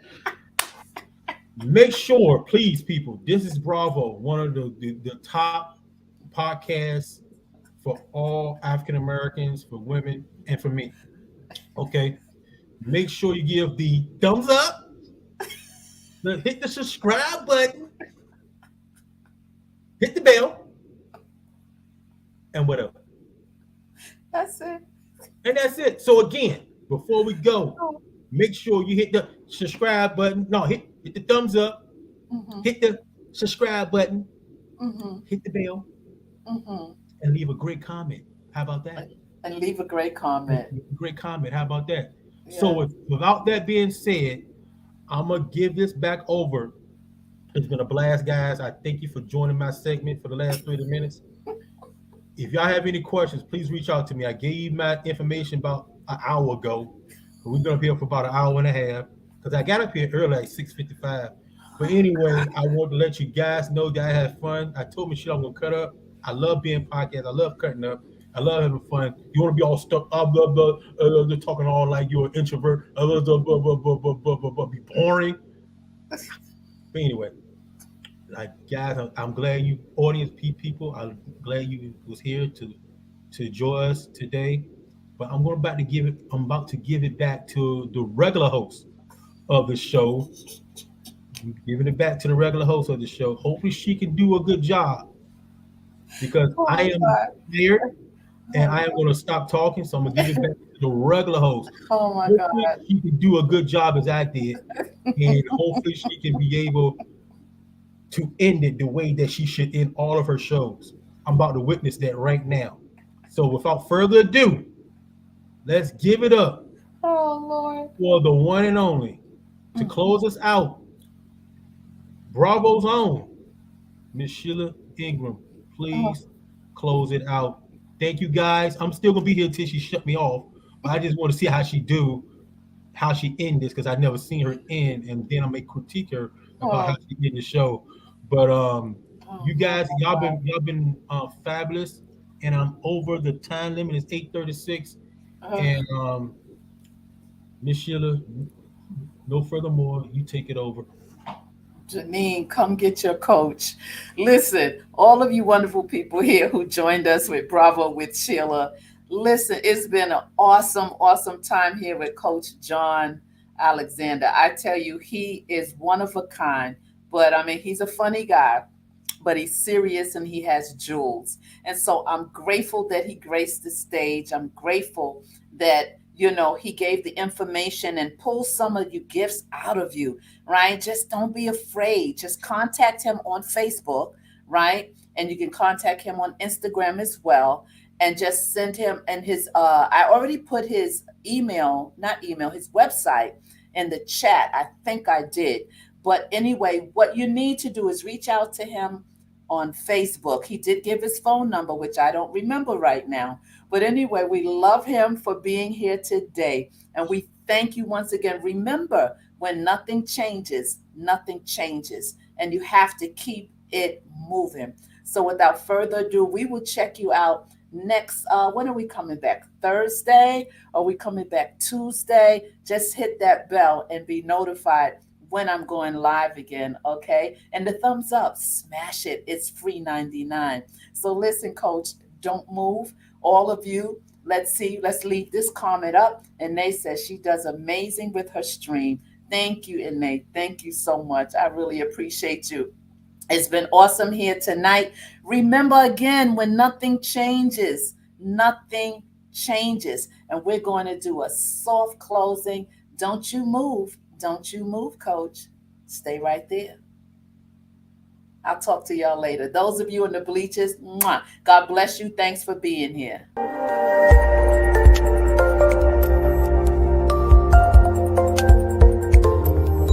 Make sure, please, people, this is Bravo, one of the top podcasts for all African Americans, for women, and for me. Okay. Make sure you give the thumbs up, hit the subscribe button, hit the bell, and whatever. that's it. And that's it. So again, before we go, Oh, make sure you hit the subscribe button. No, hit the thumbs up, mm-hmm, hit the subscribe button, mm-hmm, hit the bell, mm-hmm. and leave a great comment. How about that? And leave a great comment. Great comment. How about that? So, Yeah. without that being said, I'm gonna give this back over. It's been a blast, guys. I thank you for joining my segment for the last 30 minutes. If y'all have any questions, please reach out to me. I gave you my information about an hour ago. We're gonna be here for about an hour and a half because I got up here early at 6:55. But anyway, I want to let you guys know that I had fun. I told Michelle I'm gonna cut up. I love being podcast. I love cutting up. I love having fun. You want to be all stuck up, blah, blah, talking all like you're an introvert, blah, blah, blah, blah, blah, blah, blah, blah, be boring. But anyway, like guys, I'm glad you audience people. I'm glad you was here to join us today. But I'm about to give it back to the regular host of the show. I'm giving it back to the regular host of the show. Hopefully she can do a good job because Oh I my am God. tired and I am going to stop talking. So I'm gonna give it back to the regular host. Oh my Hopefully God. she can do a good job as I did, and hopefully she can be able to end it the way that she should end all of her shows. I'm about to witness that right now. So without further ado, let's give it up Oh Lord. for the one and only to close us out. Bravo's own Miss Sheila Ingram. Oh, Please close it out. Thank you guys. I'm still gonna be here till she shut me off, but I just want to see how she end this because I never seen her end, and then I may critique her about how oh, she did the show. But oh, you guys, God. y'all been fabulous, and I'm over the time limit. It's 8:36, Oh, and Miss Sheila, no furthermore. You take it over. Janine, come get your coach. Listen, all of you wonderful people here who joined us with Bravo with Sheila. Listen, it's been an awesome, awesome time here with Coach John Alexander. I tell you, he is one of a kind. But I mean, he's a funny guy, but he's serious and he has jewels. And so I'm grateful that he graced the stage. I'm grateful that, he gave the information and pulled some of you gifts out of you, right? Just don't be afraid. Just contact him on Facebook, right? And you can contact him on Instagram as well. And just send him and I already put his email, not email, his website in the chat. I think I did. But anyway, what you need to do is reach out to him on Facebook. He did give his phone number, which I don't remember right now. But anyway, we love him for being here today. And we thank you once again. Remember, when nothing changes, nothing changes. And you have to keep it moving. So without further ado, we will check you out next. When are we coming back? Thursday? Are we coming back Tuesday? Just hit that bell and be notified when I'm going live again, okay? And the thumbs up, smash it. It's free 99. So listen, coach, don't move. All of you, let's leave this comment up. And Nay says she does amazing with her stream. Thank you, Nay. Thank you so much. I really appreciate you. It's been awesome here tonight. Remember again, when nothing changes, nothing changes. And we're going to do a soft closing. Don't you move. Don't you move, coach. Stay right there. I'll talk to y'all later. Those of you in the bleachers, mwah, God bless you. Thanks for being here.